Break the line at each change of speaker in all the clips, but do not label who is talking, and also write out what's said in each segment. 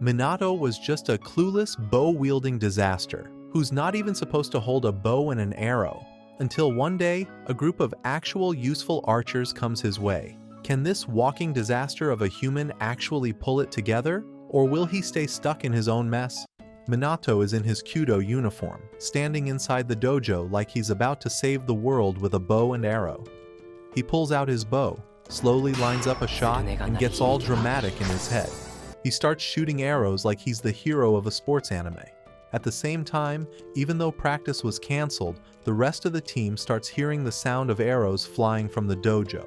Minato was just a clueless bow-wielding disaster, who's not even supposed to hold a bow and an arrow, until one day, a group of actual useful archers comes his way. Can this walking disaster of a human actually pull it together, or will he stay stuck in his own mess? Minato is in his Kyudo uniform, standing inside the dojo like he's about to save the world with a bow and arrow. He pulls out his bow, slowly lines up a shot, and gets all dramatic in his head. He starts shooting arrows like he's the hero of a sports anime. At the same time, even though practice was cancelled, the rest of the team starts hearing the sound of arrows flying from the dojo.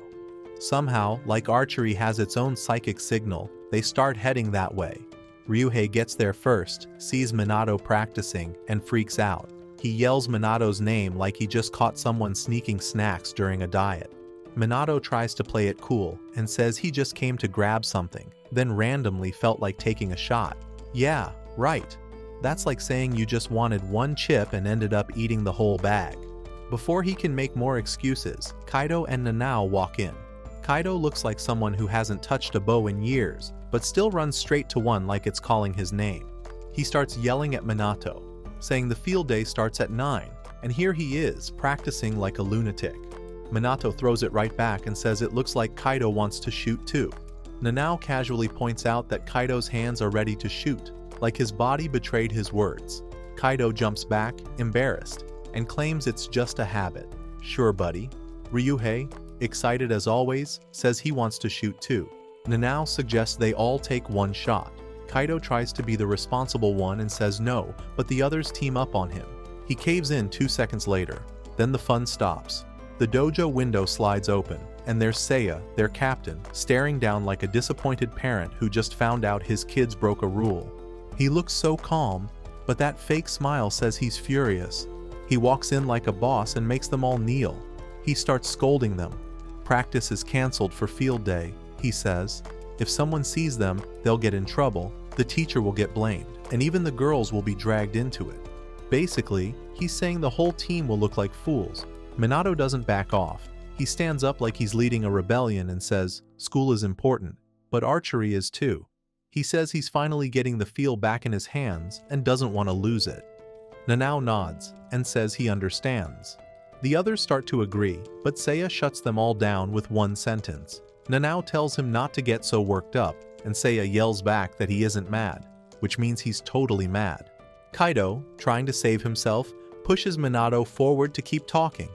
Somehow, like archery has its own psychic signal, they start heading that way. Ryuhei gets there first, sees Minato practicing, and freaks out. He yells Minato's name like he just caught someone sneaking snacks during a diet. Minato tries to play it cool and says he just came to grab something, then randomly felt like taking a shot. Yeah, right. That's like saying you just wanted one chip and ended up eating the whole bag. Before he can make more excuses, Kaido and Nanao walk in. Kaido looks like someone who hasn't touched a bow in years, but still runs straight to one like it's calling his name. He starts yelling at Minato, saying the field day starts at 9, and here he is, practicing like a lunatic. Minato throws it right back and says it looks like Kaido wants to shoot too. Nanao casually points out that Kaido's hands are ready to shoot, like his body betrayed his words. Kaido jumps back, embarrassed, and claims it's just a habit. Sure, buddy. Ryuhei, excited as always, says he wants to shoot too. Nanao suggests they all take one shot. Kaido tries to be the responsible one and says no, but the others team up on him. He caves in 2 seconds later. Then the fun stops. The dojo window slides open, and there's Seiya, their captain, staring down like a disappointed parent who just found out his kids broke a rule. He looks so calm, but that fake smile says he's furious. He walks in like a boss and makes them all kneel. He starts scolding them. Practice is cancelled for field day, he says. If someone sees them, they'll get in trouble, the teacher will get blamed, and even the girls will be dragged into it. Basically, he's saying the whole team will look like fools. Minato doesn't back off. He stands up like he's leading a rebellion and says, school is important, but archery is too. He says he's finally getting the feel back in his hands and doesn't want to lose it. Nanao nods and says he understands. The others start to agree, but Seiya shuts them all down with one sentence. Nanao tells him not to get so worked up, and Seiya yells back that he isn't mad, which means he's totally mad. Kaido, trying to save himself, pushes Minato forward to keep talking.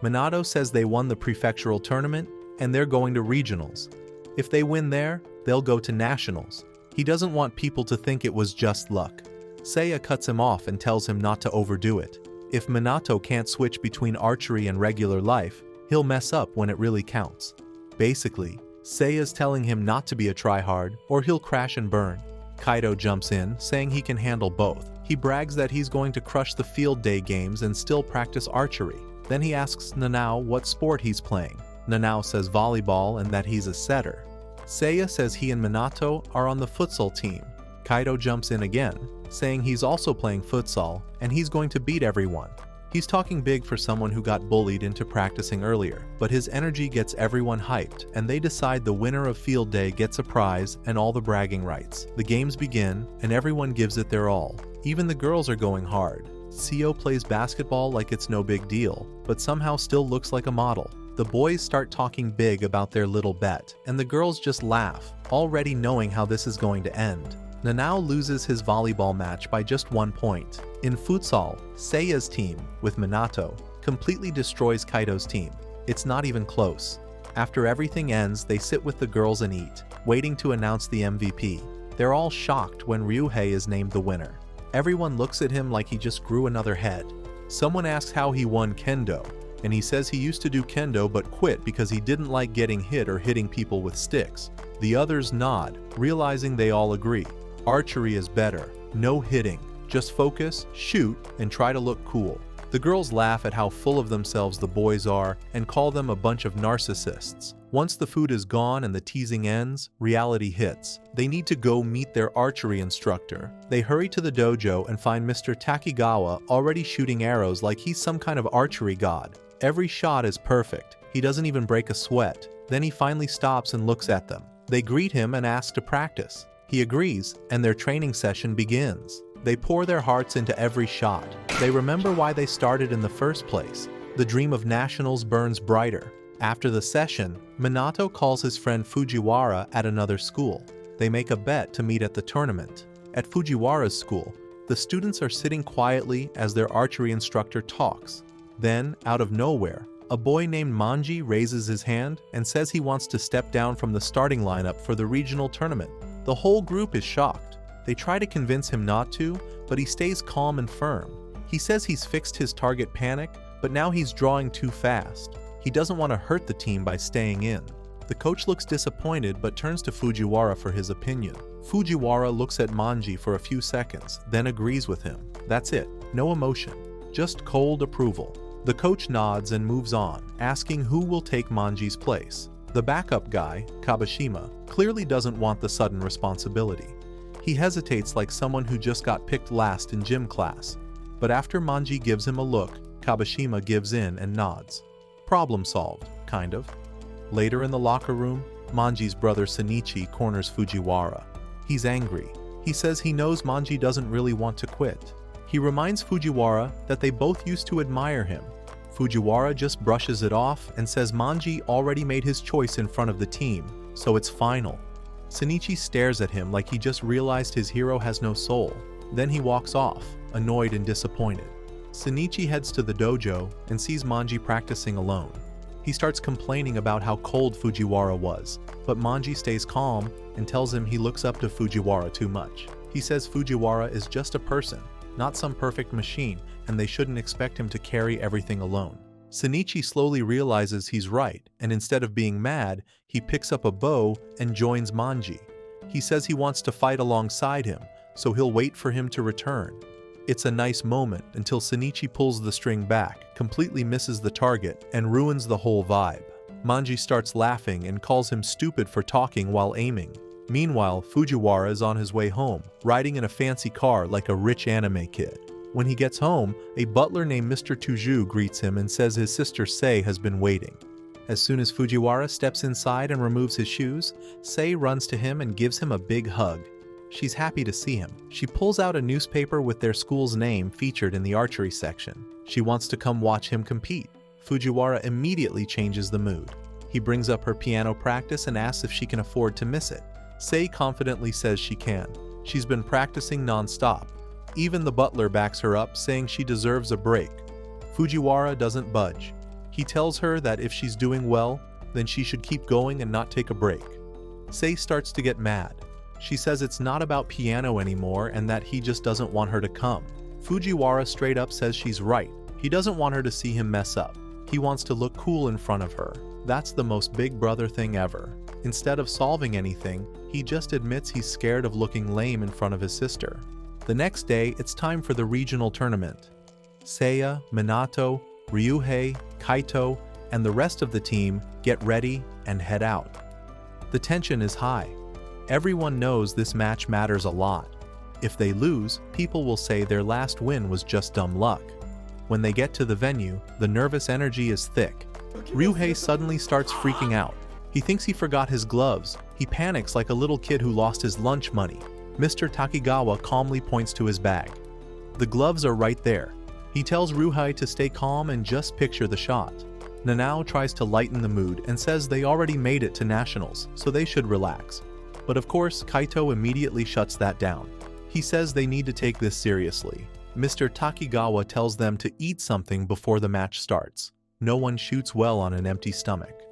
Minato says they won the prefectural tournament, and they're going to regionals. If they win there, they'll go to nationals. He doesn't want people to think it was just luck. Seiya cuts him off and tells him not to overdo it. If Minato can't switch between archery and regular life, he'll mess up when it really counts. Basically, Seiya's telling him not to be a tryhard or he'll crash and burn. Kaido jumps in, saying he can handle both. He brags that he's going to crush the field day games and still practice archery. Then he asks Nanao what sport he's playing. Nanao says volleyball and that he's a setter. Seiya says he and Minato are on the futsal team. Kaido jumps in again, saying he's also playing futsal and he's going to beat everyone. He's talking big for someone who got bullied into practicing earlier, but his energy gets everyone hyped and they decide the winner of field day gets a prize and all the bragging rights. The games begin and everyone gives it their all. Even the girls are going hard. Seo plays basketball like it's no big deal, but somehow still looks like a model. The boys start talking big about their little bet, and the girls just laugh, already knowing how this is going to end. Nanao loses his volleyball match by just 1 point. In futsal, Seiya's team, with Minato, completely destroys Kaido's team. It's not even close. After everything ends, they sit with the girls and eat, waiting to announce the MVP. They're all shocked when Ryuhei is named the winner. Everyone looks at him like he just grew another head. Someone asks how he won kendo, and he says he used to do kendo but quit because he didn't like getting hit or hitting people with sticks. The others nod, realizing they all agree. Archery is better. No hitting. Just focus, shoot, and try to look cool. The girls laugh at how full of themselves the boys are and call them a bunch of narcissists. Once the food is gone and the teasing ends, reality hits. They need to go meet their archery instructor. They hurry to the dojo and find Mr. Takigawa already shooting arrows like he's some kind of archery god. Every shot is perfect. He doesn't even break a sweat. Then he finally stops and looks at them. They greet him and ask to practice. He agrees, and their training session begins. They pour their hearts into every shot. They remember why they started in the first place. The dream of nationals burns brighter. After the session, Minato calls his friend Fujiwara at another school. They make a bet to meet at the tournament. At Fujiwara's school, the students are sitting quietly as their archery instructor talks. Then, out of nowhere, a boy named Manji raises his hand and says he wants to step down from the starting lineup for the regional tournament. The whole group is shocked. They try to convince him not to, but he stays calm and firm. He says he's fixed his target panic, but now he's drawing too fast. He doesn't want to hurt the team by staying in. The coach looks disappointed but turns to Fujiwara for his opinion. Fujiwara looks at Manji for a few seconds, then agrees with him. That's it. No emotion. Just cold approval. The coach nods and moves on, asking who will take Manji's place. The backup guy, Kabashima, clearly doesn't want the sudden responsibility. He hesitates like someone who just got picked last in gym class. But after Manji gives him a look, Kabashima gives in and nods. Problem solved, kind of. Later in the locker room, Manji's brother Shinichi corners Fujiwara. He's angry. He says he knows Manji doesn't really want to quit. He reminds Fujiwara that they both used to admire him. Fujiwara just brushes it off and says Manji already made his choice in front of the team, so it's final. Shinichi stares at him like he just realized his hero has no soul. Then he walks off, annoyed and disappointed. Shinichi heads to the dojo and sees Manji practicing alone. He starts complaining about how cold Fujiwara was, but Manji stays calm and tells him he looks up to Fujiwara too much. He says Fujiwara is just a person, not some perfect machine, and they shouldn't expect him to carry everything alone. Shinichi slowly realizes he's right, and instead of being mad, he picks up a bow and joins Manji. He says he wants to fight alongside him, so he'll wait for him to return. It's a nice moment until Shinichi pulls the string back, completely misses the target, and ruins the whole vibe. Manji starts laughing and calls him stupid for talking while aiming. Meanwhile, Fujiwara is on his way home, riding in a fancy car like a rich anime kid. When he gets home, a butler named Mr. Tuju greets him and says his sister Sei has been waiting. As soon as Fujiwara steps inside and removes his shoes, Sei runs to him and gives him a big hug. She's happy to see him. She pulls out a newspaper with their school's name featured in the archery section. She wants to come watch him compete. Fujiwara immediately changes the mood. He brings up her piano practice and asks if she can afford to miss it. Sei confidently says she can. She's been practicing non-stop. Even the butler backs her up, saying she deserves a break. Fujiwara doesn't budge. He tells her that if she's doing well, then she should keep going and not take a break. Sei starts to get mad. She says it's not about piano anymore and that he just doesn't want her to come. Fujiwara straight up says she's right. He doesn't want her to see him mess up. He wants to look cool in front of her. That's the most big brother thing ever. Instead of solving anything, he just admits he's scared of looking lame in front of his sister. The next day, it's time for the regional tournament. Seiya, Minato, Ryuhei, Kaito, and the rest of the team get ready and head out. The tension is high. Everyone knows this match matters a lot. If they lose, people will say their last win was just dumb luck. When they get to the venue, the nervous energy is thick. Ryuhei suddenly starts freaking out. He thinks he forgot his gloves. He panics like a little kid who lost his lunch money. Mr. Takigawa calmly points to his bag. The gloves are right there. He tells Ryuhei to stay calm and just picture the shot. Nanao tries to lighten the mood and says they already made it to nationals, so they should relax. But of course, Kaito immediately shuts that down. He says they need to take this seriously. Mr. Takigawa tells them to eat something before the match starts. No one shoots well on an empty stomach.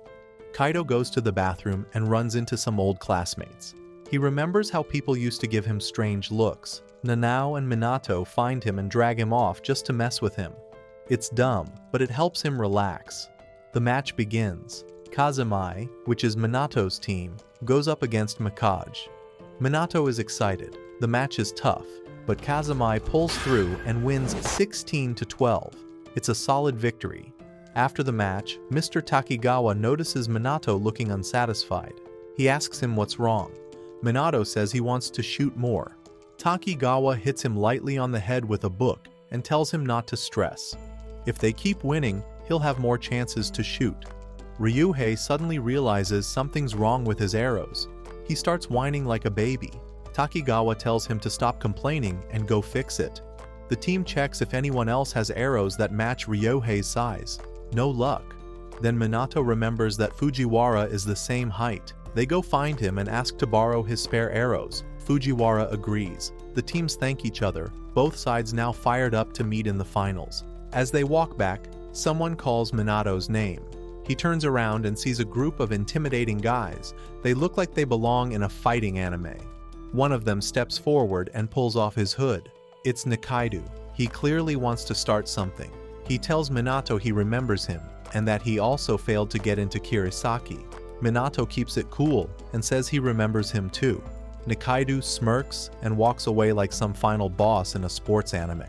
Kaito goes to the bathroom and runs into some old classmates. He remembers how people used to give him strange looks. Nanao and Minato find him and drag him off just to mess with him. It's dumb, but it helps him relax. The match begins. Kazumai, which is Minato's team, goes up against Mikage. Minato is excited. The match is tough, but Kazumai pulls through and wins 16-12. It's a solid victory. After the match, Mr. Takigawa notices Minato looking unsatisfied. He asks him what's wrong. Minato says he wants to shoot more. Takigawa hits him lightly on the head with a book and tells him not to stress. If they keep winning, he'll have more chances to shoot. Ryuhei suddenly realizes something's wrong with his arrows. He starts whining like a baby. Takigawa tells him to stop complaining and go fix it. The team checks if anyone else has arrows that match Ryohei's size. No luck. Then Minato remembers that Fujiwara is the same height. They go find him and ask to borrow his spare arrows. Fujiwara agrees. The teams thank each other, both sides now fired up to meet in the finals. As they walk back, someone calls Minato's name. He turns around and sees a group of intimidating guys. They look like they belong in a fighting anime. One of them steps forward and pulls off his hood. It's Nikaido. He clearly wants to start something. He tells Minato he remembers him, and that he also failed to get into Kirisaki. Minato keeps it cool and says he remembers him too. Nikaido smirks and walks away like some final boss in a sports anime.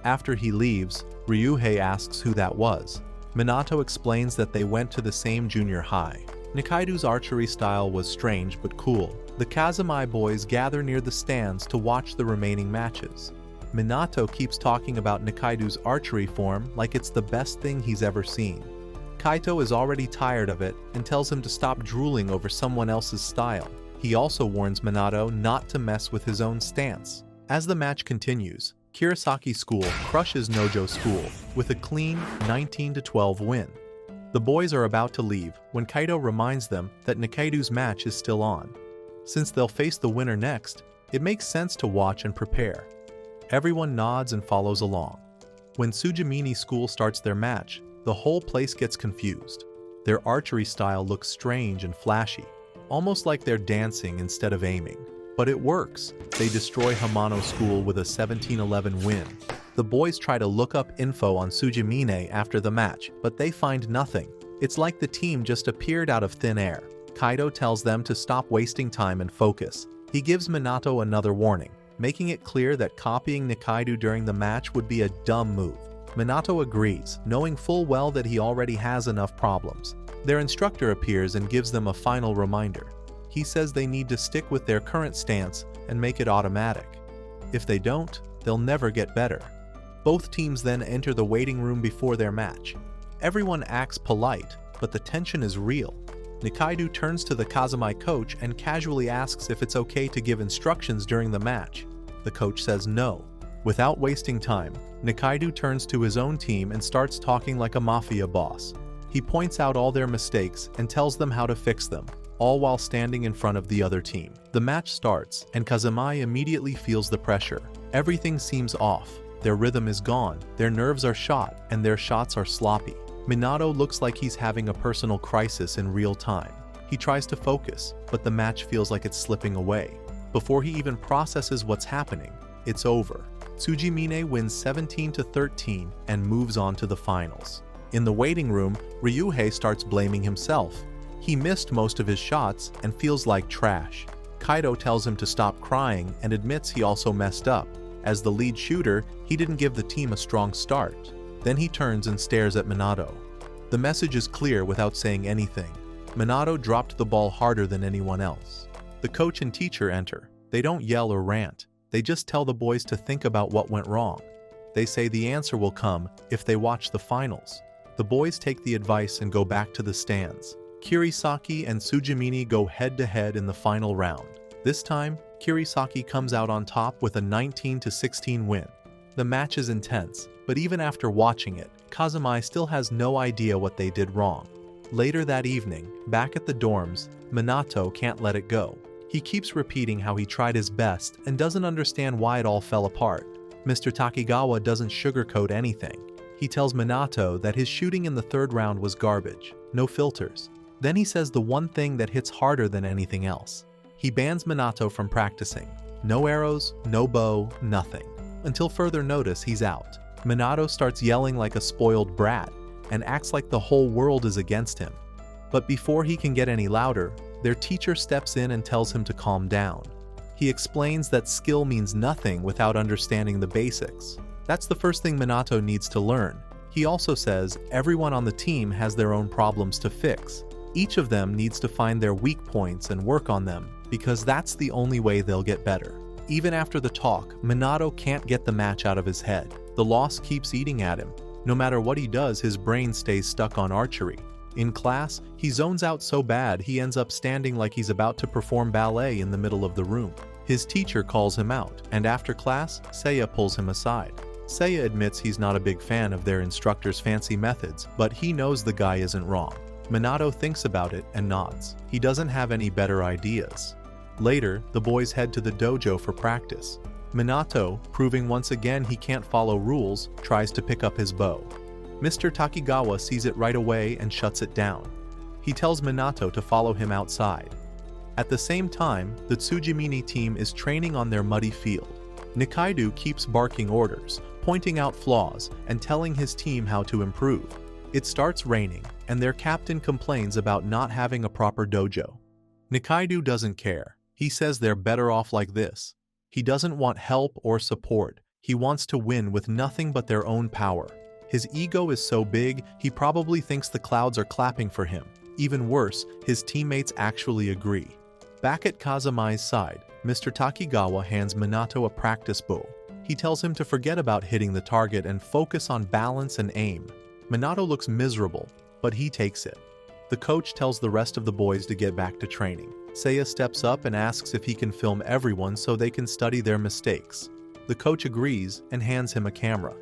After he leaves, Ryohei asks who that was. Minato explains that they went to the same junior high. Nikaido's archery style was strange but cool. The Kazumai boys gather near the stands to watch the remaining matches. Minato keeps talking about Nikaido's archery form like it's the best thing he's ever seen. Kaito is already tired of it and tells him to stop drooling over someone else's style. He also warns Minato not to mess with his own stance. As the match continues, Kirisaki School crushes Nojo School with a clean 19-12 win. The boys are about to leave when Kaito reminds them that Nikaido's match is still on. Since they'll face the winner next, it makes sense to watch and prepare. Everyone nods and follows along. When Tsujimini School starts their match, the whole place gets confused. Their archery style looks strange and flashy, almost like they're dancing instead of aiming. But it works. They destroy Hamano School with a 17-11 win. The boys try to look up info on Tsujimine after the match, but they find nothing. It's like the team just appeared out of thin air. Kaito tells them to stop wasting time and focus. He gives Minato another warning, making it clear that copying Nikaido during the match would be a dumb move. Minato agrees, knowing full well that he already has enough problems. Their instructor appears and gives them a final reminder. He says they need to stick with their current stance and make it automatic. If they don't, they'll never get better. Both teams then enter the waiting room before their match. Everyone acts polite, but the tension is real. Nikaido turns to the Kazumai coach and casually asks if it's okay to give instructions during the match. The coach says no. Without wasting time, Nikaido turns to his own team and starts talking like a mafia boss. He points out all their mistakes and tells them how to fix them, all while standing in front of the other team. The match starts, and Kazumai immediately feels the pressure. Everything seems off. Their rhythm is gone, their nerves are shot, and their shots are sloppy. Minato looks like he's having a personal crisis in real time. He tries to focus, but the match feels like it's slipping away. Before he even processes what's happening, it's over. Tsujimine wins 17-13 and moves on to the finals. In the waiting room, Ryohei starts blaming himself. He missed most of his shots and feels like trash. Kaito tells him to stop crying and admits he also messed up. As the lead shooter, he didn't give the team a strong start. Then he turns and stares at Minato. The message is clear without saying anything. Minato dropped the ball harder than anyone else. The coach and teacher enter. They don't yell or rant. They just tell the boys to think about what went wrong. They say the answer will come if they watch the finals. The boys take the advice and go back to the stands. Kirisaki and Tsujimini go head-to-head in the final round. This time, Kirisaki comes out on top with a 19-16 win. The match is intense, but even after watching it, Kazumai still has no idea what they did wrong. Later that evening, back at the dorms, Minato can't let it go. He keeps repeating how he tried his best and doesn't understand why it all fell apart. Mr. Takigawa doesn't sugarcoat anything. He tells Minato that his shooting in the third round was garbage, no filters. Then he says the one thing that hits harder than anything else. He bans Minato from practicing. No arrows, no bow, nothing. Until further notice, he's out. Minato starts yelling like a spoiled brat and acts like the whole world is against him. But before he can get any louder, their teacher steps in and tells him to calm down. He explains that skill means nothing without understanding the basics. That's the first thing Minato needs to learn. He also says everyone on the team has their own problems to fix. Each of them needs to find their weak points and work on them, because that's the only way they'll get better. Even after the talk, Minato can't get the match out of his head. The loss keeps eating at him. No matter what he does, his brain stays stuck on archery. In class, he zones out so bad he ends up standing like he's about to perform ballet in the middle of the room. His teacher calls him out, and after class, Seiya pulls him aside. Seiya admits he's not a big fan of their instructor's fancy methods, but he knows the guy isn't wrong. Minato thinks about it and nods. He doesn't have any better ideas. Later, the boys head to the dojo for practice. Minato, proving once again he can't follow rules, tries to pick up his bow. Mr. Takigawa sees it right away and shuts it down. He tells Minato to follow him outside. At the same time, the Tsujimini team is training on their muddy field. Nikaido keeps barking orders, pointing out flaws, and telling his team how to improve. It starts raining, and their captain complains about not having a proper dojo. Nikaido doesn't care. He says they're better off like this. He doesn't want help or support. He wants to win with nothing but their own power. His ego is so big, he probably thinks the clouds are clapping for him. Even worse, his teammates actually agree. Back at Kazumai's side, Mr. Takigawa hands Minato a practice bow. He tells him to forget about hitting the target and focus on balance and aim. Minato looks miserable, but he takes it. The coach tells the rest of the boys to get back to training. Seiya steps up and asks if he can film everyone so they can study their mistakes. The coach agrees and hands him a camera.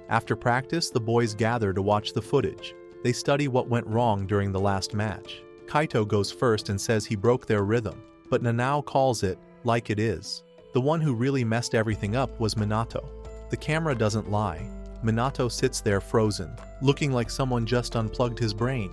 After practice, the boys gather to watch the footage. They study what went wrong during the last match. Kaito goes first and says he broke their rhythm, but Nanao calls it like it is. The one who really messed everything up was Minato. The camera doesn't lie. Minato sits there frozen, looking like someone just unplugged his brain.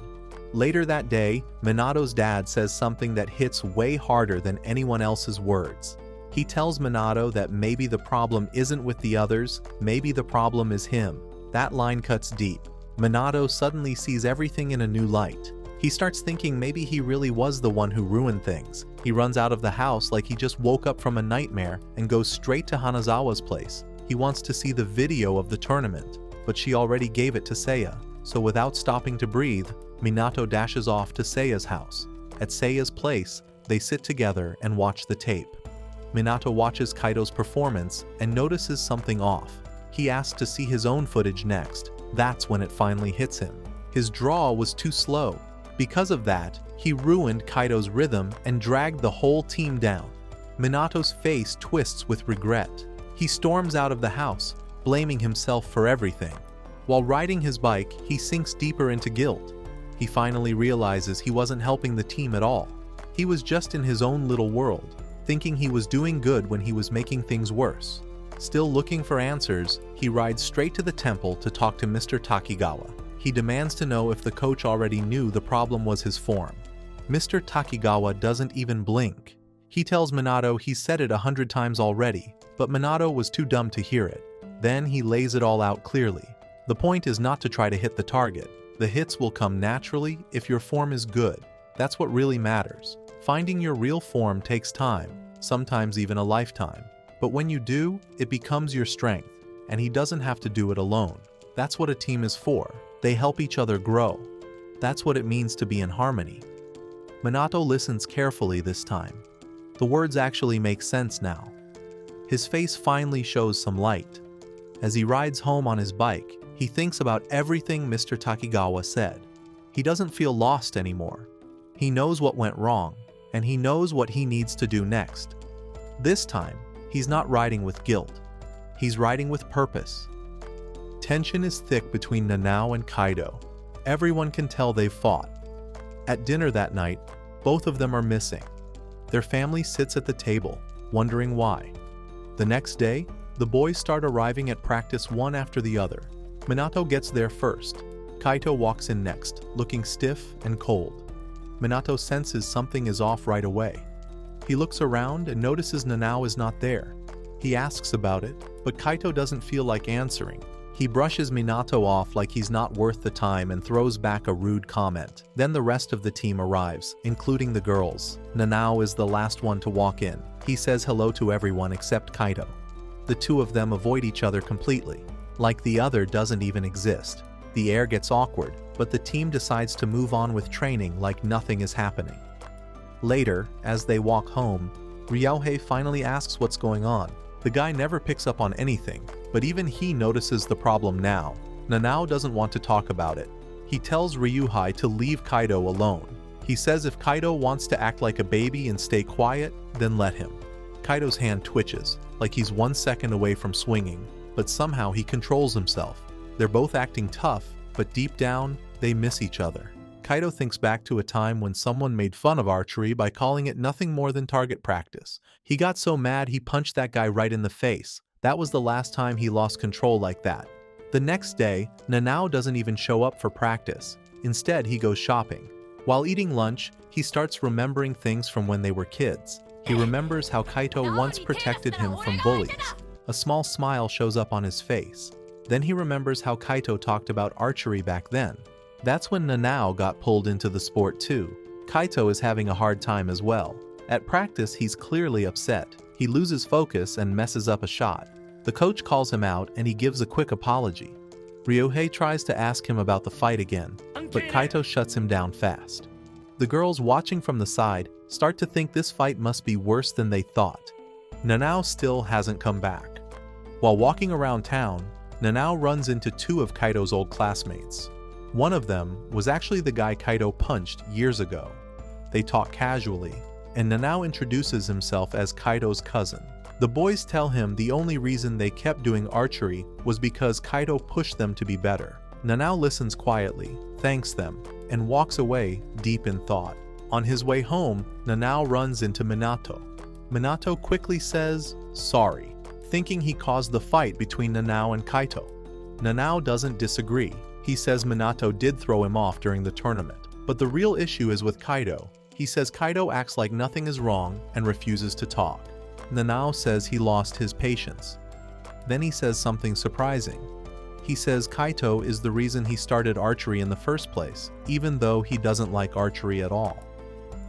Later that day, Minato's dad says something that hits way harder than anyone else's words. He tells Minato that maybe the problem isn't with the others, maybe the problem is him. That line cuts deep. Minato suddenly sees everything in a new light. He starts thinking maybe he really was the one who ruined things. He runs out of the house like he just woke up from a nightmare and goes straight to Hanazawa's place. He wants to see the video of the tournament, but she already gave it to Seiya. So without stopping to breathe, Minato dashes off to Seiya's house. At Seiya's place, they sit together and watch the tape. Minato watches Kaito's performance and notices something off. He asks to see his own footage next. That's when it finally hits him. His draw was too slow. Because of that, he ruined Kaito's rhythm and dragged the whole team down. Minato's face twists with regret. He storms out of the house, blaming himself for everything. While riding his bike, he sinks deeper into guilt. He finally realizes he wasn't helping the team at all. He was just in his own little world, thinking he was doing good when he was making things worse. Still looking for answers, he rides straight to the temple to talk to Mr. Takigawa. He demands to know if the coach already knew the problem was his form. Mr. Takigawa doesn't even blink. He tells Minato he's said it 100 times already, but Minato was too dumb to hear it. Then he lays it all out clearly. The point is not to try to hit the target. The hits will come naturally if your form is good. That's what really matters. Finding your real form takes time, sometimes even a lifetime. But when you do, it becomes your strength, and he doesn't have to do it alone. That's what a team is for. They help each other grow. That's what it means to be in harmony. Minato listens carefully this time. The words actually make sense now. His face finally shows some light. As he rides home on his bike, he thinks about everything Mr. Takigawa said. He doesn't feel lost anymore. He knows what went wrong, and he knows what he needs to do next. This time, he's not riding with guilt. He's riding with purpose. Tension is thick between Nanao and Kaito. Everyone can tell they've fought. At dinner that night, both of them are missing. Their family sits at the table, wondering why. The next day, the boys start arriving at practice one after the other. Minato gets there first. Kaito walks in next, looking stiff and cold. Minato senses something is off right away. He looks around and notices Nanao is not there. He asks about it, but Kaito doesn't feel like answering. He brushes Minato off like he's not worth the time and throws back a rude comment. Then the rest of the team arrives, including the girls. Nanao is the last one to walk in. He says hello to everyone except Kaito. The two of them avoid each other completely, like the other doesn't even exist. The air gets awkward, but the team decides to move on with training like nothing is happening. Later, as they walk home, Ryohei finally asks what's going on. The guy never picks up on anything, but even he notices the problem now. Nanao doesn't want to talk about it. He tells Ryuhei to leave Kaito alone. He says if Kaito wants to act like a baby and stay quiet, then let him. Kaito's hand twitches, like he's 1 second away from swinging, but somehow he controls himself. They're both acting tough, but deep down, they miss each other. Kaito thinks back to a time when someone made fun of archery by calling it nothing more than target practice. He got so mad he punched that guy right in the face. That was the last time he lost control like that. The next day, Nanao doesn't even show up for practice. Instead, he goes shopping. While eating lunch, he starts remembering things from when they were kids. He remembers how Kaito once protected him from bullies. A small smile shows up on his face. Then he remembers how Kaito talked about archery back then. That's when Nanao got pulled into the sport too. Kaito is having a hard time as well. At practice, he's clearly upset. He loses focus and messes up a shot. The coach calls him out and he gives a quick apology. Ryohei tries to ask him about the fight again, but Kaito shuts him down fast. The girls watching from the side start to think this fight must be worse than they thought. Nanao still hasn't come back. While walking around town, Nanao runs into 2 of Kaito's old classmates. One of them was actually the guy Kaito punched years ago. They talk casually, and Nanao introduces himself as Kaito's cousin. The boys tell him the only reason they kept doing archery was because Kaito pushed them to be better. Nanao listens quietly, thanks them, and walks away deep in thought. On his way home, Nanao runs into Minato. Minato quickly says, "Sorry," thinking he caused the fight between Nanao and Kaito. Nanao doesn't disagree. He says Minato did throw him off during the tournament. But the real issue is with Kaito. He says Kaito acts like nothing is wrong and refuses to talk. Nanao says he lost his patience. Then he says something surprising. He says Kaito is the reason he started archery in the first place, even though he doesn't like archery at all.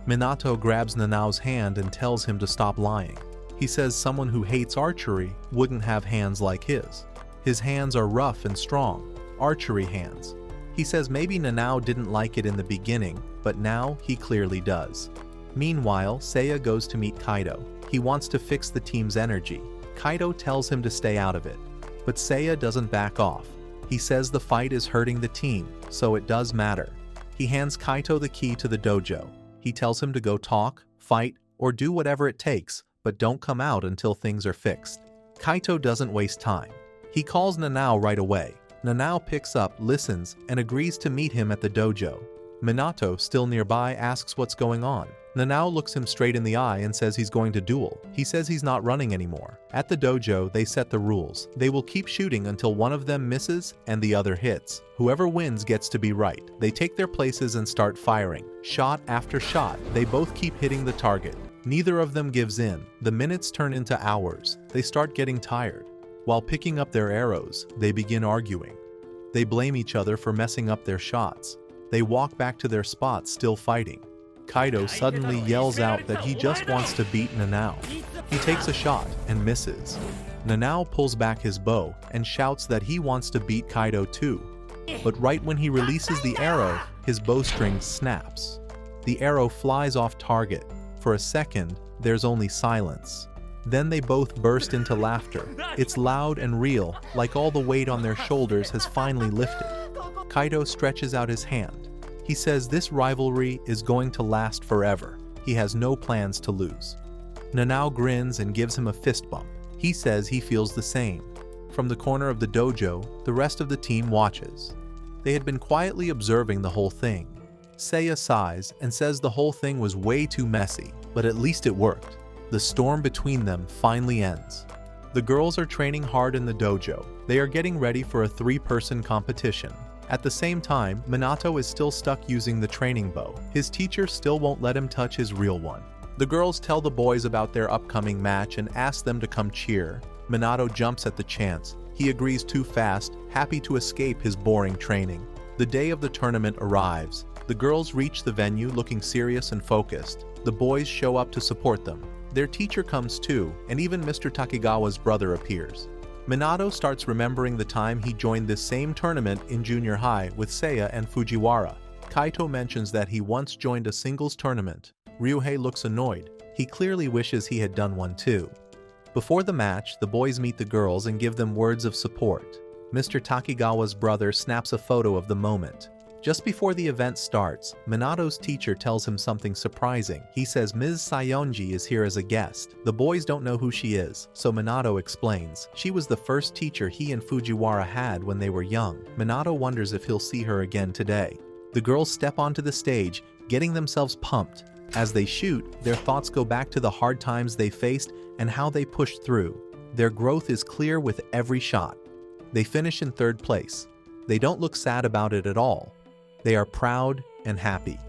Minato grabs Nanao's hand and tells him to stop lying. He says someone who hates archery wouldn't have hands like his. His hands are rough and strong. Archery hands. He says maybe Nanao didn't like it in the beginning, but now he clearly does. Meanwhile, Seiya goes to meet Kaito. He wants to fix the team's energy. Kaito tells him to stay out of it, but Seiya doesn't back off. He says the fight is hurting the team, so it does matter. He hands Kaito the key to the dojo. He tells him to go talk, fight, or do whatever it takes, but don't come out until things are fixed. Kaito doesn't waste time. He calls Nanao right away. Nanao picks up, listens, and agrees to meet him at the dojo. Minato, still nearby, asks what's going on. Nanao looks him straight in the eye and says he's going to duel. He says he's not running anymore. At the dojo, they set the rules. They will keep shooting until one of them misses and the other hits. Whoever wins gets to be right. They take their places and start firing. Shot after shot, they both keep hitting the target. Neither of them gives in. The minutes turn into hours. They start getting tired. While picking up their arrows, they begin arguing. They blame each other for messing up their shots. They walk back to their spots still fighting. Kaito suddenly yells out that he just wants to beat Nanao. He takes a shot and misses. Nanao pulls back his bow and shouts that he wants to beat Kaito too. But right when he releases the arrow, his bowstring snaps. The arrow flies off target. For a second, there's only silence. Then they both burst into laughter. It's loud and real, like all the weight on their shoulders has finally lifted. Kaito stretches out his hand. He says this rivalry is going to last forever. He has no plans to lose. Nanao grins and gives him a fist bump. He says he feels the same. From the corner of the dojo, the rest of the team watches. They had been quietly observing the whole thing. Seiya sighs and says the whole thing was way too messy, but at least it worked. The storm between them finally ends. The girls are training hard in the dojo. They are getting ready for a 3-person competition. At the same time, Minato is still stuck using the training bow. His teacher still won't let him touch his real one. The girls tell the boys about their upcoming match and ask them to come cheer. Minato jumps at the chance. He agrees too fast, happy to escape his boring training. The day of the tournament arrives. The girls reach the venue looking serious and focused. The boys show up to support them. Their teacher comes too, and even Mr. Takegawa's brother appears. Minato starts remembering the time he joined this same tournament in junior high with Seiya and Fujiwara. Kaito mentions that he once joined a singles tournament. Ryuhei looks annoyed. He clearly wishes he had done one too. Before the match, the boys meet the girls and give them words of support. Mr. Takegawa's brother snaps a photo of the moment. Just before the event starts, Minato's teacher tells him something surprising. He says Ms. Sayonji is here as a guest. The boys don't know who she is, so Minato explains. She was the first teacher he and Fujiwara had when they were young. Minato wonders if he'll see her again today. The girls step onto the stage, getting themselves pumped. As they shoot, their thoughts go back to the hard times they faced and how they pushed through. Their growth is clear with every shot. They finish in third place. They don't look sad about it at all. They are proud and happy.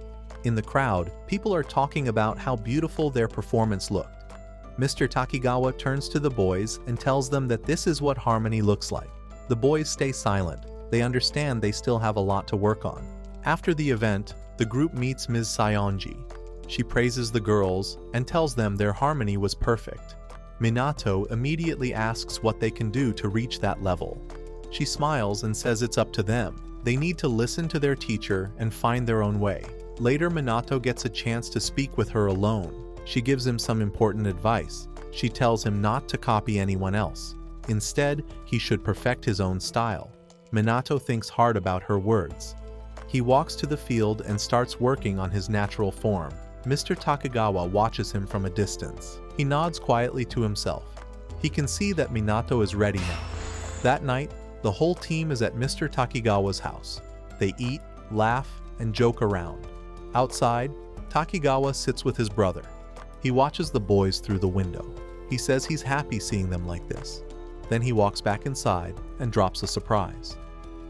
In the crowd, people are talking about how beautiful their performance looked. Mr. Takigawa turns to the boys and tells them that this is what harmony looks like. The boys stay silent. They understand they still have a lot to work on. After the event, the group meets Ms. Sayonji. She praises the girls and tells them their harmony was perfect. Minato immediately asks what they can do to reach that level. She smiles and says it's up to them. They need to listen to their teacher and find their own way. Later, Minato gets a chance to speak with her alone. She gives him some important advice. She tells him not to copy anyone else. Instead, he should perfect his own style. Minato thinks hard about her words. He walks to the field and starts working on his natural form. Mr. Takigawa watches him from a distance. He nods quietly to himself. He can see that Minato is ready now. That night, the whole team is at Mr. Takigawa's house. They eat, laugh, and joke around. Outside, Takigawa sits with his brother. He watches the boys through the window. He says he's happy seeing them like this. Then he walks back inside and drops a surprise.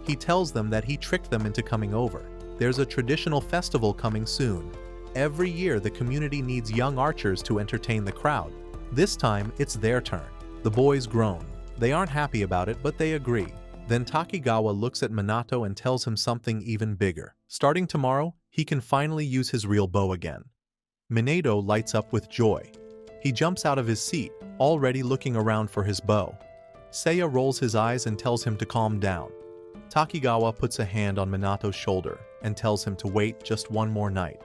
He tells them that he tricked them into coming over. There's a traditional festival coming soon. Every year, the community needs young archers to entertain the crowd. This time, it's their turn. The boys groan. They aren't happy about it, but they agree. Then Takigawa looks at Minato and tells him something even bigger. Starting tomorrow, he can finally use his real bow again. Minato lights up with joy. He jumps out of his seat, already looking around for his bow. Seiya rolls his eyes and tells him to calm down. Takigawa puts a hand on Minato's shoulder and tells him to wait just one more night.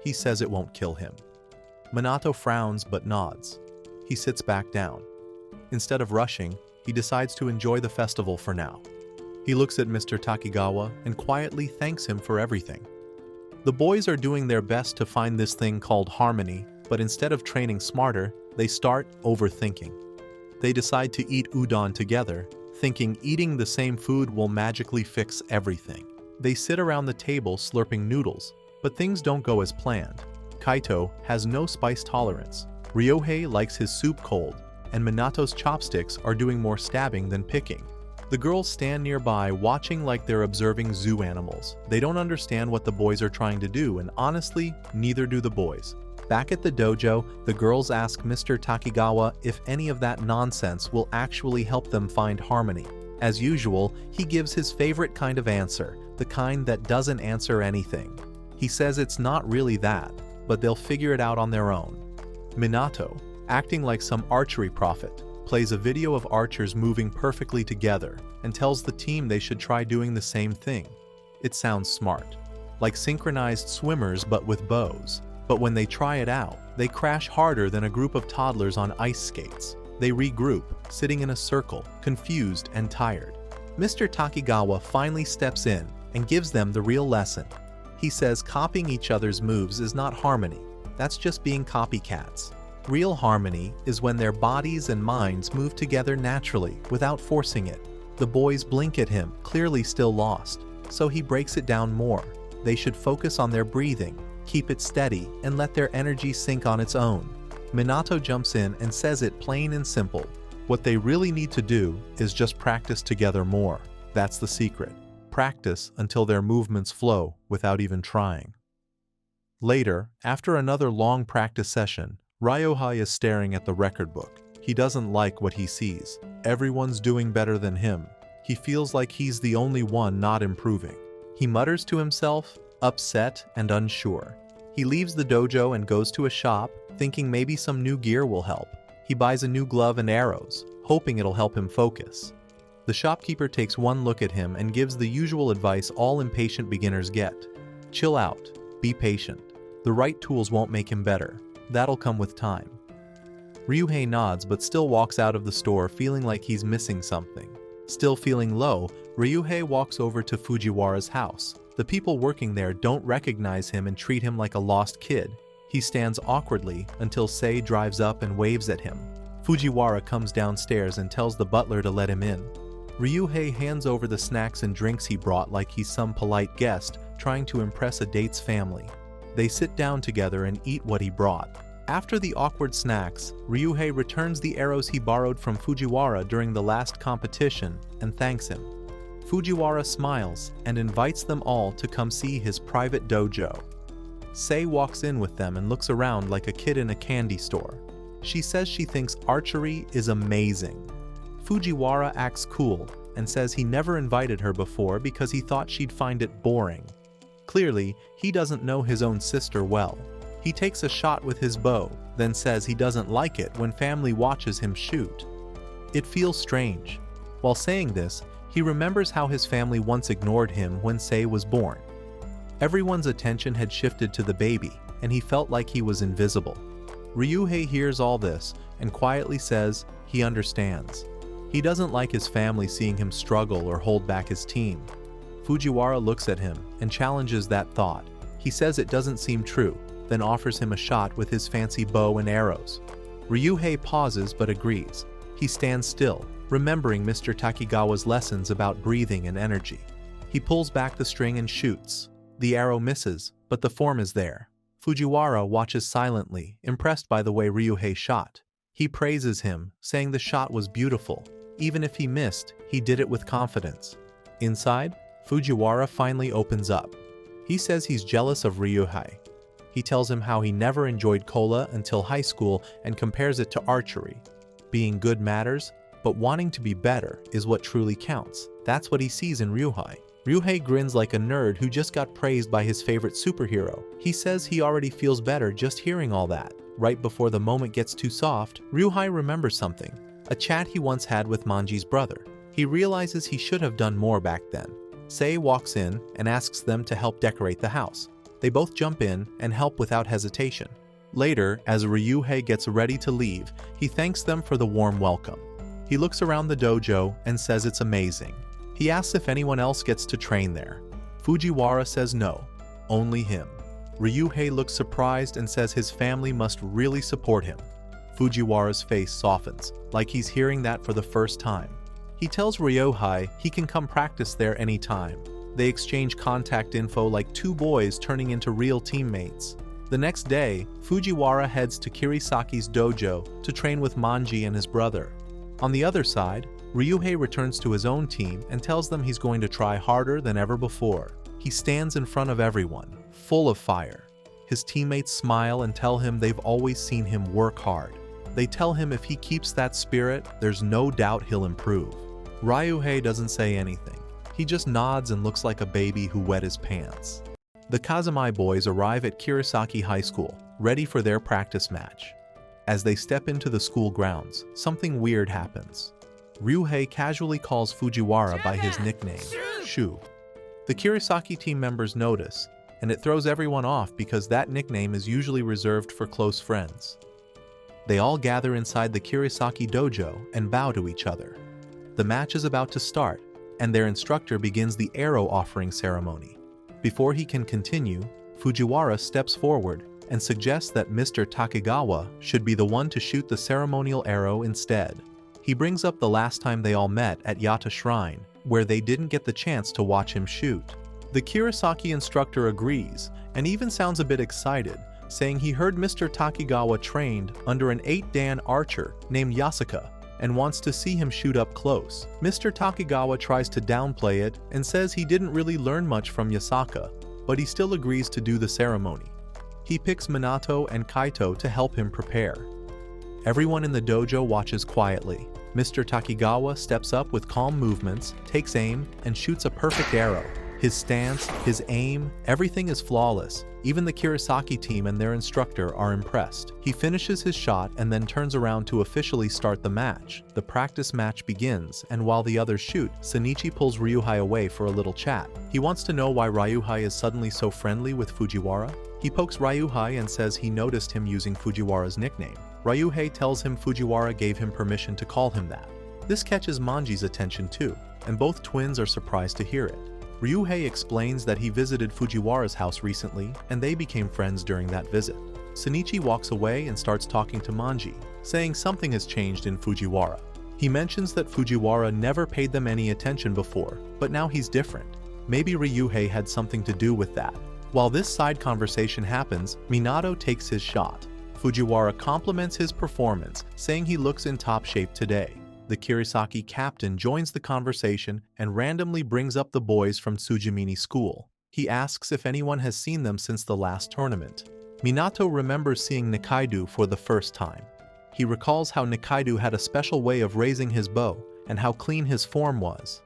He says it won't kill him. Minato frowns but nods. He sits back down. Instead of rushing, he decides to enjoy the festival for now. He looks at Mr. Takigawa and quietly thanks him for everything. The boys are doing their best to find this thing called harmony, but instead of training smarter, they start overthinking. They decide to eat udon together, thinking eating the same food will magically fix everything. They sit around the table slurping noodles, but things don't go as planned. Kaito has no spice tolerance. Ryohei likes his soup cold, and Minato's chopsticks are doing more stabbing than picking. The girls stand nearby watching like they're observing zoo animals. They don't understand what the boys are trying to do, and honestly, neither do the boys. Back at the dojo, the girls ask Mr. Takigawa if any of that nonsense will actually help them find harmony. As usual, he gives his favorite kind of answer, the kind that doesn't answer anything. He says it's not really that, but they'll figure it out on their own. Minato, acting like some archery prophet, plays a video of archers moving perfectly together and tells the team they should try doing the same thing. It sounds smart, like synchronized swimmers but with bows. But when they try it out, they crash harder than a group of toddlers on ice skates. They regroup, sitting in a circle, confused and tired. Mr. Takigawa finally steps in and gives them the real lesson. He says copying each other's moves is not harmony. That's just being copycats. Real harmony is when their bodies and minds move together naturally without forcing it. The boys blink at him, clearly still lost, so he breaks it down more. They should focus on their breathing, keep it steady, and let their energy sink on its own. Minato jumps in and says it plain and simple. What they really need to do is just practice together more. That's the secret. Practice until their movements flow without even trying. Later, after another long practice session, Ryohei is staring at the record book. He doesn't like what he sees. Everyone's doing better than him. He feels like he's the only one not improving. He mutters to himself, upset and unsure. He leaves the dojo and goes to a shop, thinking maybe some new gear will help. He buys a new glove and arrows, hoping it'll help him focus. The shopkeeper takes one look at him and gives the usual advice all impatient beginners get. Chill out, be patient. The right tools won't make him better. That'll come with time. Ryuhei nods but still walks out of the store feeling like he's missing something. Still feeling low, Ryuhei walks over to Fujiwara's house. The people working there don't recognize him and treat him like a lost kid. He stands awkwardly until Sei drives up and waves at him. Fujiwara comes downstairs and tells the butler to let him in. Ryuhei hands over the snacks and drinks he brought like he's some polite guest trying to impress a date's family. They sit down together and eat what he brought. After the awkward snacks, Ryuhei returns the arrows he borrowed from Fujiwara during the last competition and thanks him. Fujiwara smiles and invites them all to come see his private dojo. Sei walks in with them and looks around like a kid in a candy store. She says she thinks archery is amazing. Fujiwara acts cool and says he never invited her before because he thought she'd find it boring. Clearly, he doesn't know his own sister well. He takes a shot with his bow, then says he doesn't like it when family watches him shoot. It feels strange. While saying this, he remembers how his family once ignored him when Sei was born. Everyone's attention had shifted to the baby, and he felt like he was invisible. Ryuhei hears all this and quietly says he understands. He doesn't like his family seeing him struggle or hold back his team. Fujiwara looks at him and challenges that thought. He says it doesn't seem true, then offers him a shot with his fancy bow and arrows. Ryuhei pauses but agrees. He stands still, remembering Mr. Takigawa's lessons about breathing and energy. He pulls back the string and shoots. The arrow misses, but the form is there. Fujiwara watches silently, impressed by the way Ryuhei shot. He praises him, saying the shot was beautiful. Even if he missed, he did it with confidence. Inside, Fujiwara finally opens up. He says he's jealous of Ryuhei. He tells him how he never enjoyed Kola until high school and compares it to archery. Being good matters, but wanting to be better is what truly counts. That's what he sees in Ryuhei. Ryuhei grins like a nerd who just got praised by his favorite superhero. He says he already feels better just hearing all that. Right before the moment gets too soft, Ryuhei remembers something, a chat he once had with Manji's brother. He realizes he should have done more back then. Sei walks in and asks them to help decorate the house. They both jump in and help without hesitation. Later, as Ryuhei gets ready to leave, he thanks them for the warm welcome. He looks around the dojo and says it's amazing. He asks if anyone else gets to train there. Fujiwara says no, only him. Ryuhei looks surprised and says his family must really support him. Fujiwara's face softens, like he's hearing that for the first time. He tells Ryuhei he can come practice there anytime. They exchange contact info like two boys turning into real teammates. The next day, Fujiwara heads to Kirisaki's dojo to train with Manji and his brother. On the other side, Ryuhei returns to his own team and tells them he's going to try harder than ever before. He stands in front of everyone, full of fire. His teammates smile and tell him they've always seen him work hard. They tell him if he keeps that spirit, there's no doubt he'll improve. Ryuhei doesn't say anything. He just nods and looks like a baby who wet his pants. The Kazumai boys arrive at Kirisaki High School, ready for their practice match. As they step into the school grounds, something weird happens. Ryuhei casually calls Fujiwara by his nickname, Shu. The Kirisaki team members notice, and it throws everyone off because that nickname is usually reserved for close friends. They all gather inside the Kirisaki dojo and bow to each other. The match is about to start, and their instructor begins the arrow offering ceremony. Before he can continue, Fujiwara steps forward and suggests that Mr. Takigawa should be the one to shoot the ceremonial arrow instead. He brings up the last time they all met at Yata Shrine, where they didn't get the chance to watch him shoot. The Kirisaki instructor agrees, and even sounds a bit excited, saying he heard Mr. Takigawa trained under an 8-dan archer named Yasuka, and wants to see him shoot up close. Mr. Takigawa tries to downplay it and says he didn't really learn much from Yasuka, but he still agrees to do the ceremony. He picks Minato and Kaito to help him prepare. Everyone in the dojo watches quietly. Mr. Takigawa steps up with calm movements, takes aim, and shoots a perfect arrow. His stance, his aim, everything is flawless. Even the Kirisaki team and their instructor are impressed. He finishes his shot and then turns around to officially start the match. The practice match begins, and while the others shoot, Shinichi pulls Ryuhei away for a little chat. He wants to know why Ryuhei is suddenly so friendly with Fujiwara. He pokes Ryuhei and says he noticed him using Fujiwara's nickname. Ryuhei tells him Fujiwara gave him permission to call him that. This catches Manji's attention too, and both twins are surprised to hear it. Ryuhei explains that he visited Fujiwara's house recently and they became friends during that visit. Shinichi walks away and starts talking to Manji, saying something has changed in Fujiwara. He mentions that Fujiwara never paid them any attention before, but now he's different. Maybe Ryuhei had something to do with that. While this side conversation happens, Minato takes his shot. Fujiwara compliments his performance, saying he looks in top shape today. The Kirisaki captain joins the conversation and randomly brings up the boys from Tsujimini School. He asks if anyone has seen them since the last tournament. Minato remembers seeing Nikaido for the first time. He recalls how Nikaido had a special way of raising his bow and how clean his form was.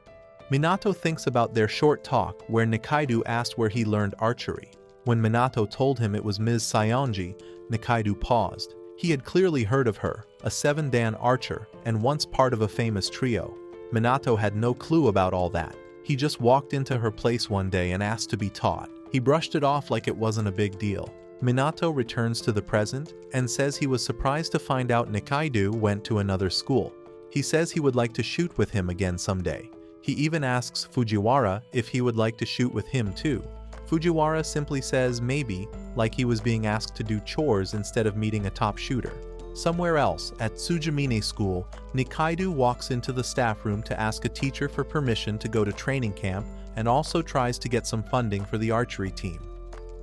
Minato thinks about their short talk where Nikaido asked where he learned archery. When Minato told him it was Ms. Sayonji, Nikaido paused. He had clearly heard of her, a 7-dan archer, and once part of a famous trio. Minato had no clue about all that. He just walked into her place one day and asked to be taught. He brushed it off like it wasn't a big deal. Minato returns to the present and says he was surprised to find out Nikaido went to another school. He says he would like to shoot with him again someday. He even asks Fujiwara if he would like to shoot with him too. Fujiwara simply says maybe, like he was being asked to do chores instead of meeting a top shooter. Somewhere else, at Tsujimine School, Nikaido walks into the staff room to ask a teacher for permission to go to training camp and also tries to get some funding for the archery team.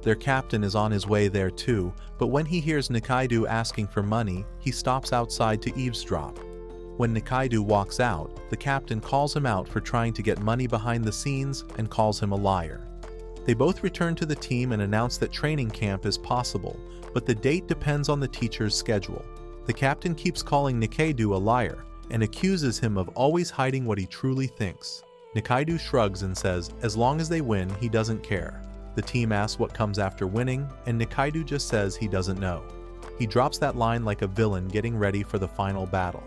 Their captain is on his way there too, but when he hears Nikaido asking for money, he stops outside to eavesdrop. When Nikaido walks out, the captain calls him out for trying to get money behind the scenes and calls him a liar. They both return to the team and announce that training camp is possible, but the date depends on the teacher's schedule. The captain keeps calling Nikaido a liar and accuses him of always hiding what he truly thinks. Nikaido shrugs and says as long as they win, he doesn't care. The team asks what comes after winning, and Nikaido just says he doesn't know. He drops that line like a villain getting ready for the final battle.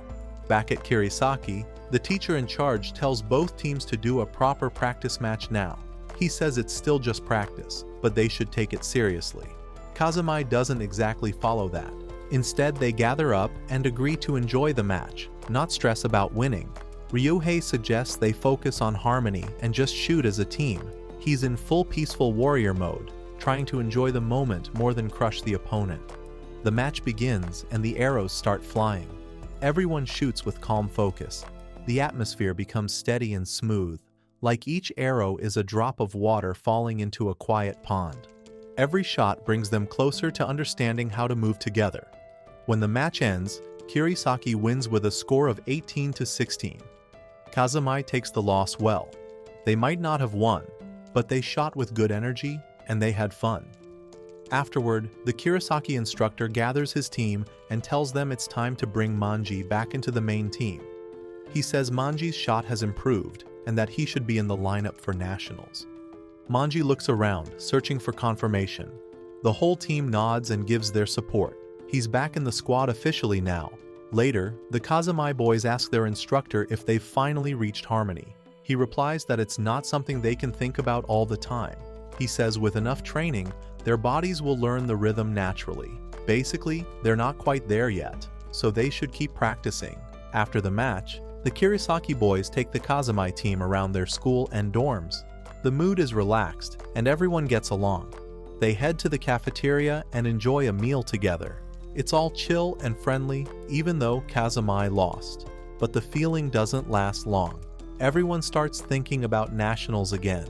Back at Kirisaki, the teacher in charge tells both teams to do a proper practice match now. He says it's still just practice, but they should take it seriously. Kazumi doesn't exactly follow that. Instead, they gather up and agree to enjoy the match, not stress about winning. Ryuhei suggests they focus on harmony and just shoot as a team. He's in full peaceful warrior mode, trying to enjoy the moment more than crush the opponent. The match begins and the arrows start flying. Everyone shoots with calm focus. The atmosphere becomes steady and smooth, like each arrow is a drop of water falling into a quiet pond. Every shot brings them closer to understanding how to move together. When the match ends, Kirisaki wins with a score of 18-16. Kazumi takes the loss well. They might not have won, but they shot with good energy and they had fun. Afterward, the Kirisaki instructor gathers his team and tells them it's time to bring Manji back into the main team. He says Manji's shot has improved and that he should be in the lineup for nationals. Manji looks around, searching for confirmation. The whole team nods and gives their support. He's back in the squad officially now. Later, the Kazumi boys ask their instructor if they've finally reached harmony. He replies that it's not something they can think about all the time. He says with enough training, their bodies will learn the rhythm naturally. Basically, they're not quite there yet, so they should keep practicing. After the match, the Kirisaki boys take the Kazumi team around their school and dorms. The mood is relaxed, and everyone gets along. They head to the cafeteria and enjoy a meal together. It's all chill and friendly, even though Kazumi lost. But the feeling doesn't last long. Everyone starts thinking about nationals again.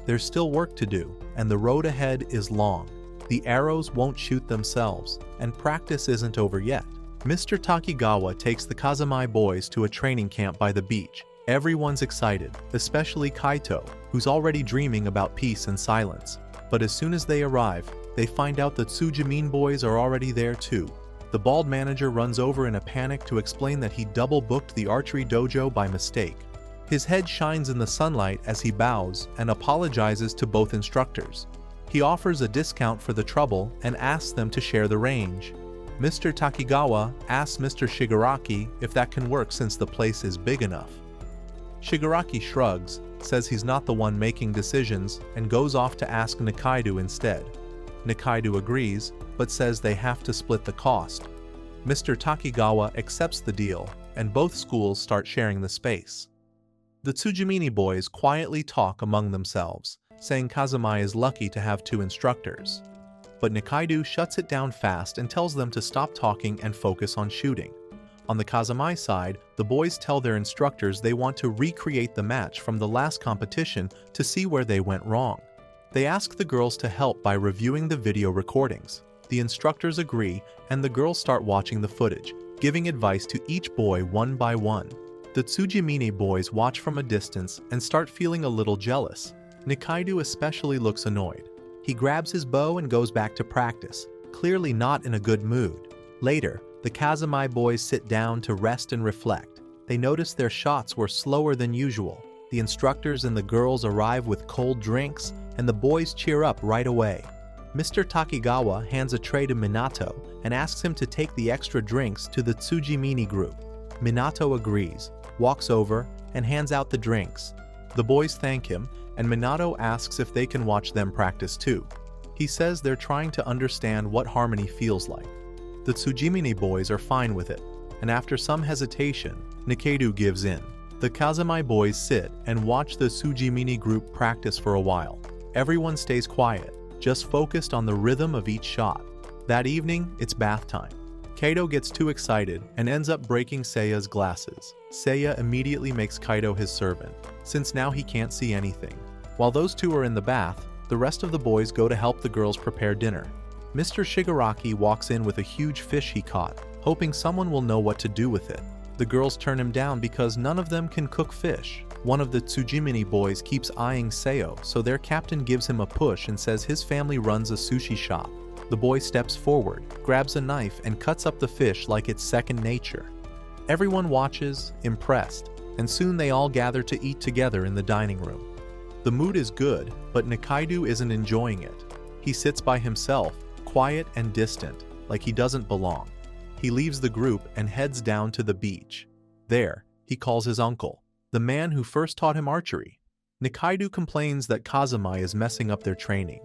There's still work to do, and the road ahead is long. The arrows won't shoot themselves, and practice isn't over yet. Mr. Takigawa takes the Kazumi boys to a training camp by the beach. Everyone's excited, especially Kaito, who's already dreaming about peace and silence. But as soon as they arrive, they find out the Tsujimine boys are already there too. The bald manager runs over in a panic to explain that he double-booked the archery dojo by mistake. His head shines in the sunlight as he bows and apologizes to both instructors. He offers a discount for the trouble and asks them to share the range. Mr. Takigawa asks Mr. Shigaraki if that can work since the place is big enough. Shigaraki shrugs, says he's not the one making decisions, and goes off to ask Nikaido instead. Nikaido agrees, but says they have to split the cost. Mr. Takigawa accepts the deal, and both schools start sharing the space. The Tsujimini boys quietly talk among themselves, saying Kazumai is lucky to have two instructors. But Nikaido shuts it down fast and tells them to stop talking and focus on shooting. On the Kazumai side, the boys tell their instructors they want to recreate the match from the last competition to see where they went wrong. They ask the girls to help by reviewing the video recordings. The instructors agree, and the girls start watching the footage, giving advice to each boy one by one. The Tsujimini boys watch from a distance and start feeling a little jealous. Nikaido especially looks annoyed. He grabs his bow and goes back to practice, clearly not in a good mood. Later, the Kazumai boys sit down to rest and reflect. They notice their shots were slower than usual. The instructors and the girls arrive with cold drinks, and the boys cheer up right away. Mr. Takigawa hands a tray to Minato and asks him to take the extra drinks to the Tsujimini group. Minato agrees, walks over, and hands out the drinks. The boys thank him, and Minato asks if they can watch them practice too. He says they're trying to understand what harmony feels like. The Tsujimini boys are fine with it, and after some hesitation, Nikaido gives in. The Kazumai boys sit and watch the Tsujimini group practice for a while. Everyone stays quiet, just focused on the rhythm of each shot. That evening, it's bath time. Kaito gets too excited and ends up breaking Seiya's glasses. Seiya immediately makes Kaito his servant, since now he can't see anything. While those two are in the bath, the rest of the boys go to help the girls prepare dinner. Mr. Shigaraki walks in with a huge fish he caught, hoping someone will know what to do with it. The girls turn him down because none of them can cook fish. One of the Tsujimini boys keeps eyeing Seiyo, so their captain gives him a push and says his family runs a sushi shop. The boy steps forward, grabs a knife, and cuts up the fish like it's second nature. Everyone watches, impressed, and soon they all gather to eat together in the dining room. The mood is good, but Nikaido isn't enjoying it. He sits by himself, quiet and distant, like he doesn't belong. He leaves the group and heads down to the beach. There, he calls his uncle, the man who first taught him archery. Nikaido complains that Kazumai is messing up their training,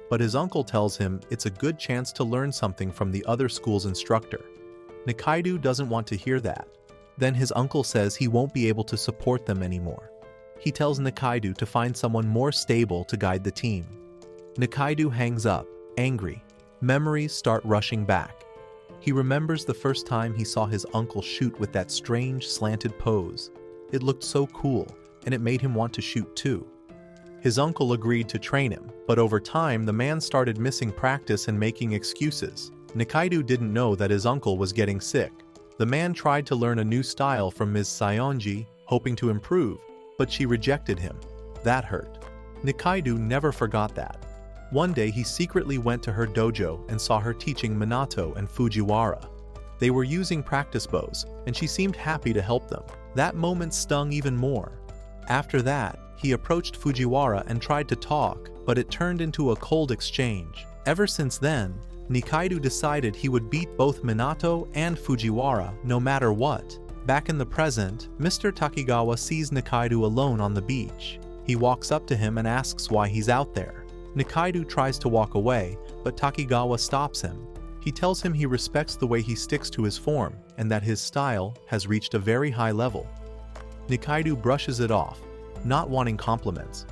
but his uncle tells him it's a good chance to learn something from the other school's instructor. Nikaido doesn't want to hear that. Then his uncle says he won't be able to support them anymore. He tells Nikaido to find someone more stable to guide the team. Nikaido hangs up, angry. Memories start rushing back. He remembers the first time he saw his uncle shoot with that strange slanted pose. It looked so cool, and it made him want to shoot too. His uncle agreed to train him, but over time the man started missing practice and making excuses. Nikaido didn't know that his uncle was getting sick. The man tried to learn a new style from Ms. Sayonji, hoping to improve, but she rejected him. That hurt. Nikaido never forgot that. One day he secretly went to her dojo and saw her teaching Minato and Fujiwara. They were using practice bows, and she seemed happy to help them. That moment stung even more. After that, he approached Fujiwara and tried to talk, but it turned into a cold exchange. Ever since then, Nikaido decided he would beat both Minato and Fujiwara no matter what. Back in the present, Mr. Takigawa sees Nikaido alone on the beach. He walks up to him and asks why he's out there. Nikaido tries to walk away, but Takigawa stops him. He tells him he respects the way he sticks to his form and that his style has reached a very high level. Nikaido brushes it off, not wanting compliments,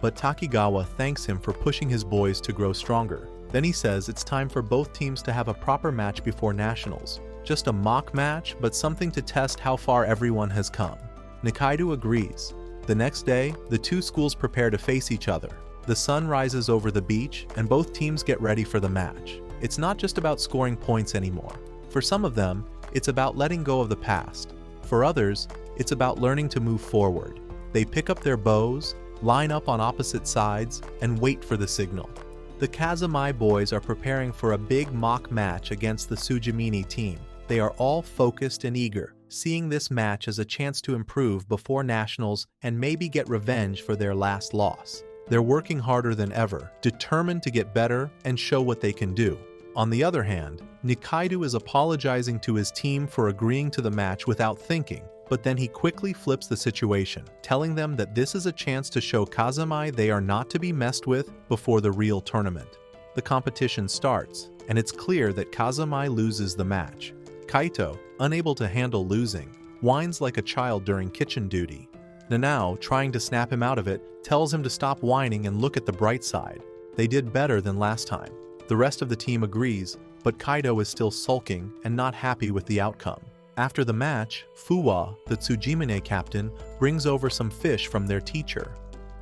but Takigawa thanks him for pushing his boys to grow stronger. Then he says it's time for both teams to have a proper match before nationals. Just a mock match, but something to test how far everyone has come. Nikaido agrees. The next day, the two schools prepare to face each other. The sun rises over the beach, and both teams get ready for the match. It's not just about scoring points anymore. For some of them, it's about letting go of the past. For others, it's about learning to move forward. They pick up their bows, line up on opposite sides, and wait for the signal. The Kazumai boys are preparing for a big mock match against the Tsujimini team. They are all focused and eager, seeing this match as a chance to improve before nationals and maybe get revenge for their last loss. They're working harder than ever, determined to get better and show what they can do. On the other hand, Nikaido is apologizing to his team for agreeing to the match without thinking, but then he quickly flips the situation, telling them that this is a chance to show Kazumai they are not to be messed with before the real tournament. The competition starts, and it's clear that Kazumai loses the match. Kaito, unable to handle losing, whines like a child during kitchen duty. Nanao, trying to snap him out of it, tells him to stop whining and look at the bright side. They did better than last time. The rest of the team agrees, but Kaido is still sulking and not happy with the outcome. After the match, Fuwa, the Tsujimine captain, brings over some fish from their teacher.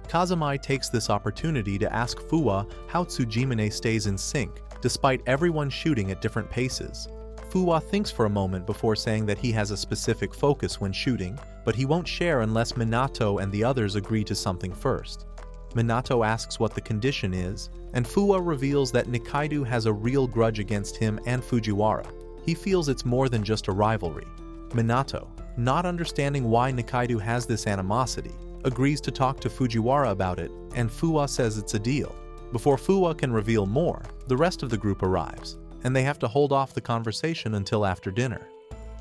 Kazami takes this opportunity to ask Fuwa how Tsujimine stays in sync, despite everyone shooting at different paces. Fuwa thinks for a moment before saying that he has a specific focus when shooting, but he won't share unless Minato and the others agree to something first. Minato asks what the condition is, and Fuwa reveals that Nikaido has a real grudge against him and Fujiwara. He feels it's more than just a rivalry. Minato, not understanding why Nikaido has this animosity, agrees to talk to Fujiwara about it, and Fuwa says it's a deal. Before Fuwa can reveal more, the rest of the group arrives, and they have to hold off the conversation until after dinner.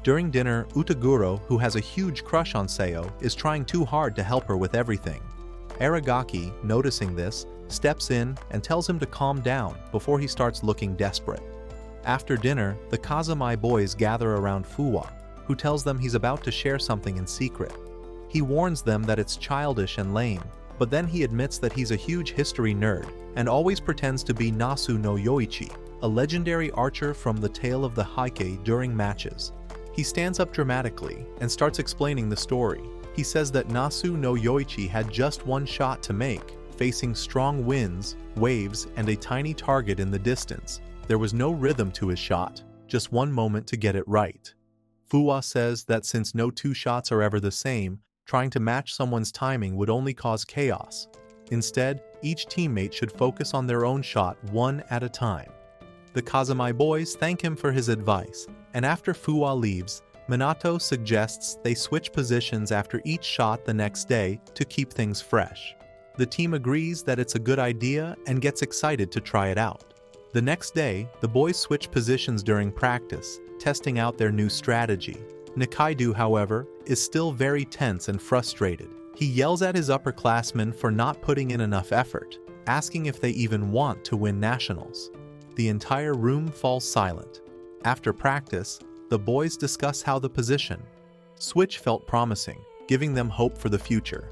During dinner, Utaguro, who has a huge crush on Seo, is trying too hard to help her with everything. Aragaki, noticing this, steps in and tells him to calm down before he starts looking desperate. After dinner, the Kazami boys gather around Fuwa, who tells them he's about to share something in secret. He warns them that it's childish and lame, but then he admits that he's a huge history nerd and always pretends to be Nasu no Yoichi, a legendary archer from the Tale of the Heike during matches. He stands up dramatically and starts explaining the story. He says that Nasu no Yoichi had just one shot to make, facing strong winds, waves, and a tiny target in the distance. There was no rhythm to his shot, just one moment to get it right. Fuwa says that since no two shots are ever the same, trying to match someone's timing would only cause chaos. Instead, each teammate should focus on their own shot one at a time. The Kazami boys thank him for his advice, and after Fuwa leaves, Minato suggests they switch positions after each shot the next day to keep things fresh. The team agrees that it's a good idea and gets excited to try it out. The next day, the boys switch positions during practice, testing out their new strategy. Nikaido, however, is still very tense and frustrated. He yells at his upperclassmen for not putting in enough effort, asking if they even want to win nationals. The entire room falls silent. After practice, the boys discuss how the position switch felt promising, giving them hope for the future.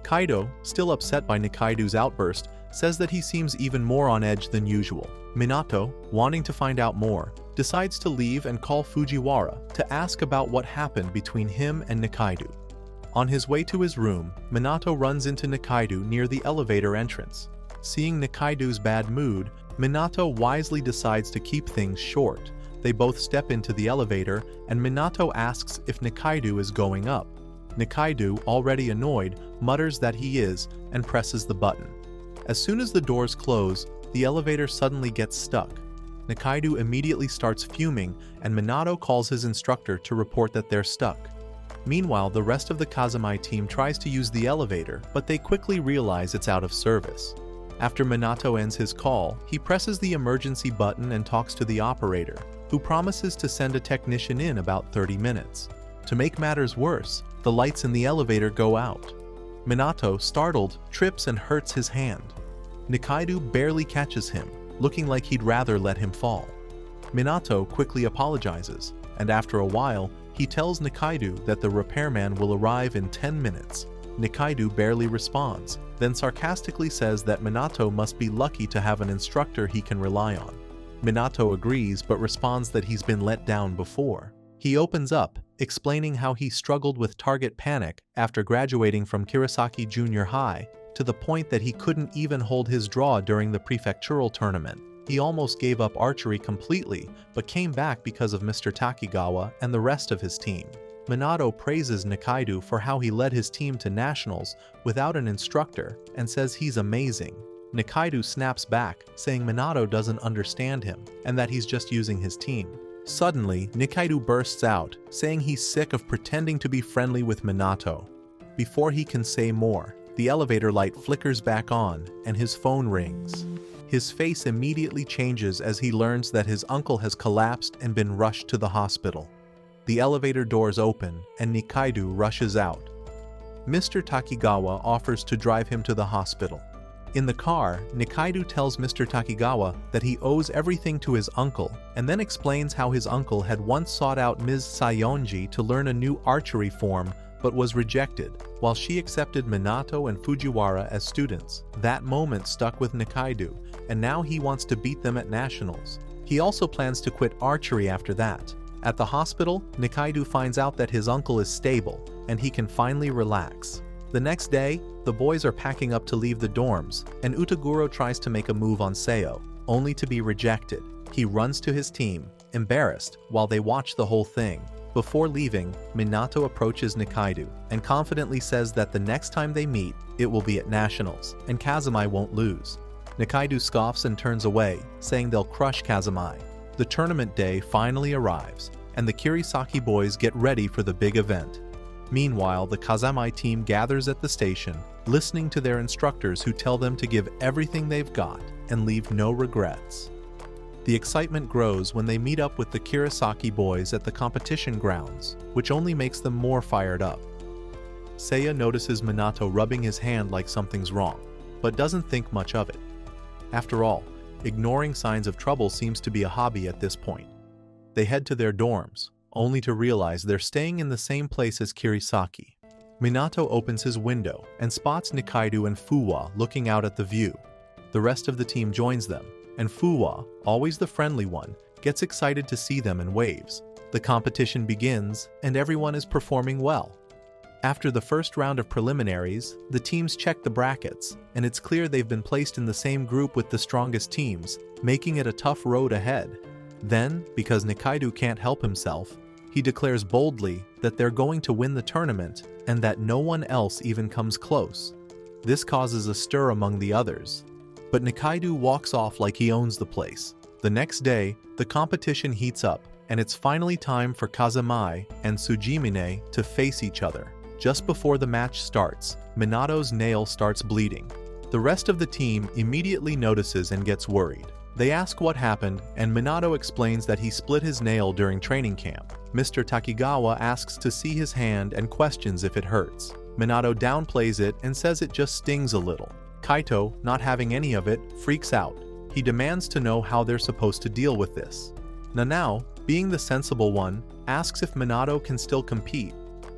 Kaido, still upset by Nikaido's outburst, says that he seems even more on edge than usual. Minato, wanting to find out more, decides to leave and call Fujiwara to ask about what happened between him and Nikaido. On his way to his room, Minato runs into Nikaido near the elevator entrance. Seeing Nikaido's bad mood, Minato wisely decides to keep things short. They both step into the elevator, and Minato asks if Nikaido is going up. Nikaido, already annoyed, mutters that he is and presses the button. As soon as the doors close, the elevator suddenly gets stuck. Nikaido immediately starts fuming, and Minato calls his instructor to report that they're stuck. Meanwhile, the rest of the Kazami team tries to use the elevator, but they quickly realize it's out of service. After Minato ends his call, he presses the emergency button and talks to the operator, who promises to send a technician in about 30 minutes. To make matters worse, the lights in the elevator go out. Minato, startled, trips and hurts his hand. Nikaido barely catches him, looking like he'd rather let him fall. Minato quickly apologizes, and after a while, he tells Nikaido that the repairman will arrive in 10 minutes. Nikaido barely responds, then sarcastically says that Minato must be lucky to have an instructor he can rely on. Minato agrees but responds that he's been let down before. He opens up, explaining how he struggled with target panic after graduating from Kirasaki Junior High, to the point that he couldn't even hold his draw during the prefectural tournament. He almost gave up archery completely, but came back because of Mr. Takigawa and the rest of his team. Minato praises Nikaido for how he led his team to nationals without an instructor and says he's amazing. Nikaido snaps back, saying Minato doesn't understand him and that he's just using his team. Suddenly, Nikaido bursts out, saying he's sick of pretending to be friendly with Minato. Before he can say more, the elevator light flickers back on and his phone rings. His face immediately changes as he learns that his uncle has collapsed and been rushed to the hospital. The elevator doors open and Nikaido rushes out. Mr. Takigawa offers to drive him to the hospital. In the car, Nikaido tells Mr. Takigawa that he owes everything to his uncle, and then explains how his uncle had once sought out Ms. Sayonji to learn a new archery form but was rejected. while she accepted Minato and Fujiwara as students. That moment stuck with Nikaido, and now he wants to beat them at nationals. He also plans to quit archery after that. At the hospital, Nikaido finds out that his uncle is stable, and he can finally relax. The next day, the boys are packing up to leave the dorms, and Utaguro tries to make a move on Seo, only to be rejected. He runs to his team, embarrassed, while they watch the whole thing. Before leaving, Minato approaches Nikaido and confidently says that the next time they meet, it will be at nationals, and Kazami won't lose. Nikaido scoffs and turns away, saying they'll crush Kazami. The tournament day finally arrives, and the Kirisaki boys get ready for the big event. Meanwhile, the Kazami team gathers at the station, listening to their instructors who tell them to give everything they've got and leave no regrets. The excitement grows when they meet up with the Kirisaki boys at the competition grounds, which only makes them more fired up. Seiya notices Minato rubbing his hand like something's wrong, but doesn't think much of it. After all, ignoring signs of trouble seems to be a hobby at this point. They head to their dorms, only to realize they're staying in the same place as Kirisaki. Minato opens his window and spots Nikaido and Fuwa looking out at the view. The rest of the team joins them, and Fuwa, always the friendly one, gets excited to see them and waves. The competition begins, and everyone is performing well. After the first round of preliminaries, the teams check the brackets, and it's clear they've been placed in the same group with the strongest teams, making it a tough road ahead. Then, because Nikaido can't help himself, he declares boldly that they're going to win the tournament and that no one else even comes close. This causes a stir among the others, but Nikaido walks off like he owns the place. The next day, the competition heats up, and it's finally time for Kazami and Tsujimine to face each other. Just before the match starts, Minato's nail starts bleeding. The rest of the team immediately notices and gets worried. They ask what happened, and Minato explains that he split his nail during training camp. Mr. Takigawa asks to see his hand and questions if it hurts. Minato downplays it and says it just stings a little. Kaito, not having any of it, freaks out. He demands to know how they're supposed to deal with this. Nanao, being the sensible one, asks if Minato can still compete.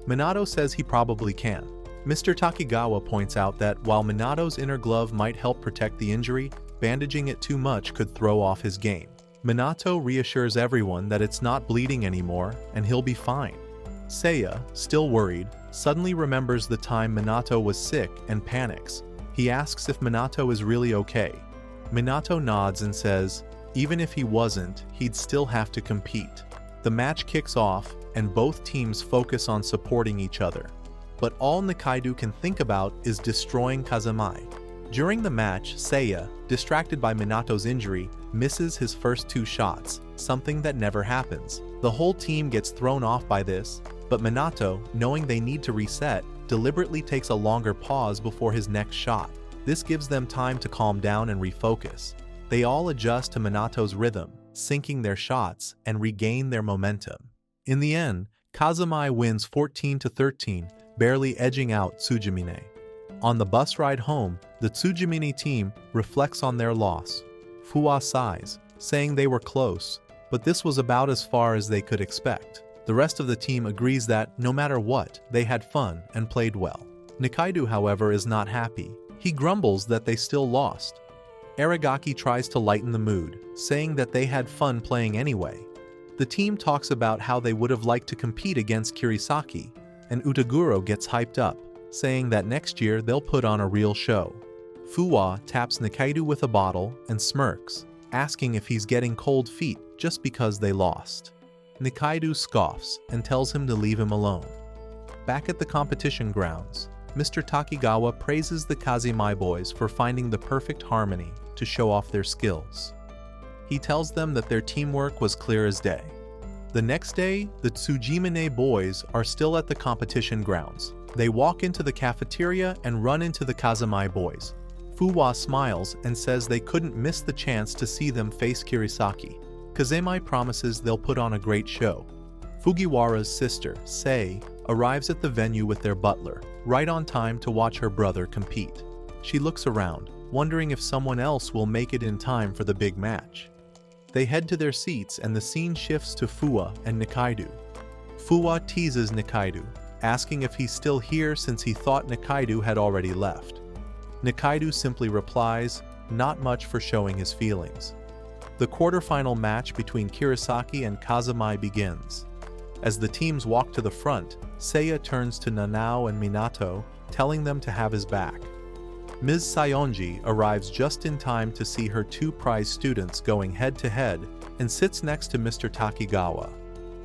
Minato says he probably can. Mr. Takigawa points out that while Minato's inner glove might help protect the injury, bandaging it too much could throw off his game. Minato reassures everyone that it's not bleeding anymore and he'll be fine. Seiya, still worried, suddenly remembers the time Minato was sick and panics. He asks if Minato is really okay. Minato nods and says, even if he wasn't, he'd still have to compete. The match kicks off, and both teams focus on supporting each other. But all Nikaido can think about is destroying Kazami. During the match, Seiya, distracted by Minato's injury, misses his first 2 shots, something that never happens. The whole team gets thrown off by this, but Minato, knowing they need to reset, deliberately takes a longer pause before his next shot. This gives them time to calm down and refocus. They all adjust to Minato's rhythm, syncing their shots and regain their momentum. In the end, Kazami wins 14-13, barely edging out Tsujimine. On the bus ride home, the Tsujimine team reflects on their loss. Fuwa sighs, saying they were close, but this was about as far as they could expect. The rest of the team agrees that, no matter what, they had fun and played well. Nikaido, however, is not happy. He grumbles that they still lost. Aragaki tries to lighten the mood, saying that they had fun playing anyway. The team talks about how they would have liked to compete against Kirisaki, and Utaguro gets hyped up, saying that next year they'll put on a real show. Fuwa taps Nikaido with a bottle and smirks, asking if he's getting cold feet just because they lost. Nikaido scoffs and tells him to leave him alone. Back at the competition grounds, Mr. Takigawa praises the Kazami boys for finding the perfect harmony to show off their skills. He tells them that their teamwork was clear as day. The next day, the Tsujimine boys are still at the competition grounds. They walk into the cafeteria and run into the Kazami boys. Fuwa smiles and says they couldn't miss the chance to see them face Kirisaki. Kazami promises they'll put on a great show. Fujiwara's sister, Sei, arrives at the venue with their butler, right on time to watch her brother compete. She looks around, wondering if someone else will make it in time for the big match. They head to their seats and the scene shifts to Fuwa and Nikaido. Fuwa teases Nikaido, asking if he's still here since he thought Nikaido had already left. Nikaido simply replies, not much for showing his feelings. The quarterfinal match between Kirisaki and Kazami begins. As the teams walk to the front, Seiya turns to Nanao and Minato, telling them to have his back. Ms. Sayonji arrives just in time to see her two prize students going head-to-head and sits next to Mr. Takigawa.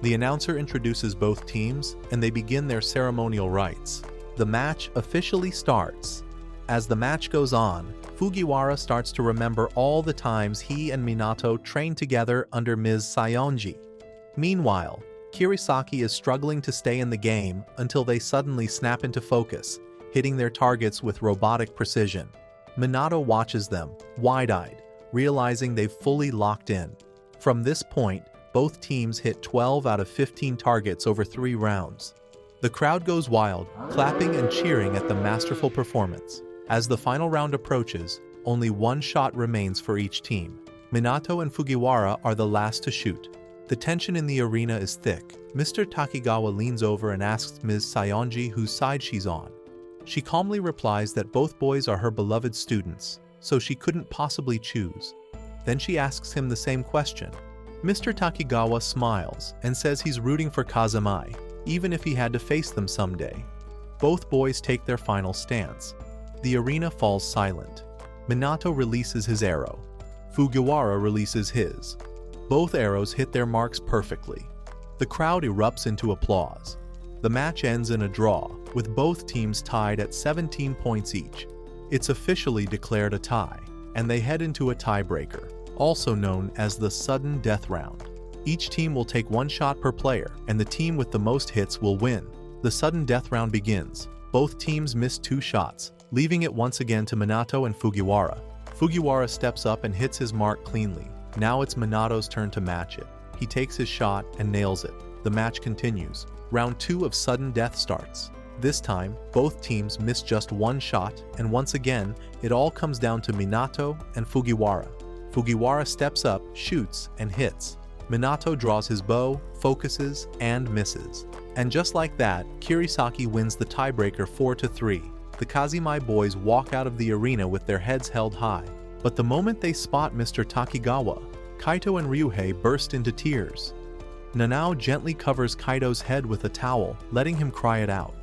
The announcer introduces both teams, and they begin their ceremonial rites. The match officially starts. As the match goes on, Fujiwara starts to remember all the times he and Minato trained together under Ms. Sayonji. Meanwhile, Kirisaki is struggling to stay in the game until they suddenly snap into focus, hitting their targets with robotic precision. Minato watches them, wide-eyed, realizing they've fully locked in. From this point, both teams hit 12 out of 15 targets over 3 rounds. The crowd goes wild, clapping and cheering at the masterful performance. As the final round approaches, only one shot remains for each team. Minato and Fujiwara are the last to shoot. The tension in the arena is thick. Mr. Takigawa leans over and asks Ms. Sayonji whose side she's on. She calmly replies that both boys are her beloved students, so she couldn't possibly choose. Then she asks him the same question. Mr. Takigawa smiles and says he's rooting for Kazami, even if he had to face them someday. Both boys take their final stance. The arena falls silent. Minato releases his arrow. Fujiwara releases his. Both arrows hit their marks perfectly. The crowd erupts into applause. The match ends in a draw, with both teams tied at 17 points each. It's officially declared a tie, and they head into a tiebreaker, also known as the sudden death round. Each team will take 1 shot per player, and the team with the most hits will win. The sudden death round begins. Both teams miss 2 shots, leaving it once again to Minato and Fujiwara. Fujiwara steps up and hits his mark cleanly. Now it's Minato's turn to match it. He takes his shot and nails it. The match continues. Round 2 of sudden death starts. This time, both teams miss just 1 shot, and once again, it all comes down to Minato and Fujiwara. Fujiwara steps up, shoots, and hits. Minato draws his bow, focuses, and misses. And just like that, Kirisaki wins the tiebreaker 4-3. The Kazami boys walk out of the arena with their heads held high. But the moment they spot Mr. Takigawa, Kaito and Ryuhei burst into tears. Nanao gently covers Kaito's head with a towel, letting him cry it out.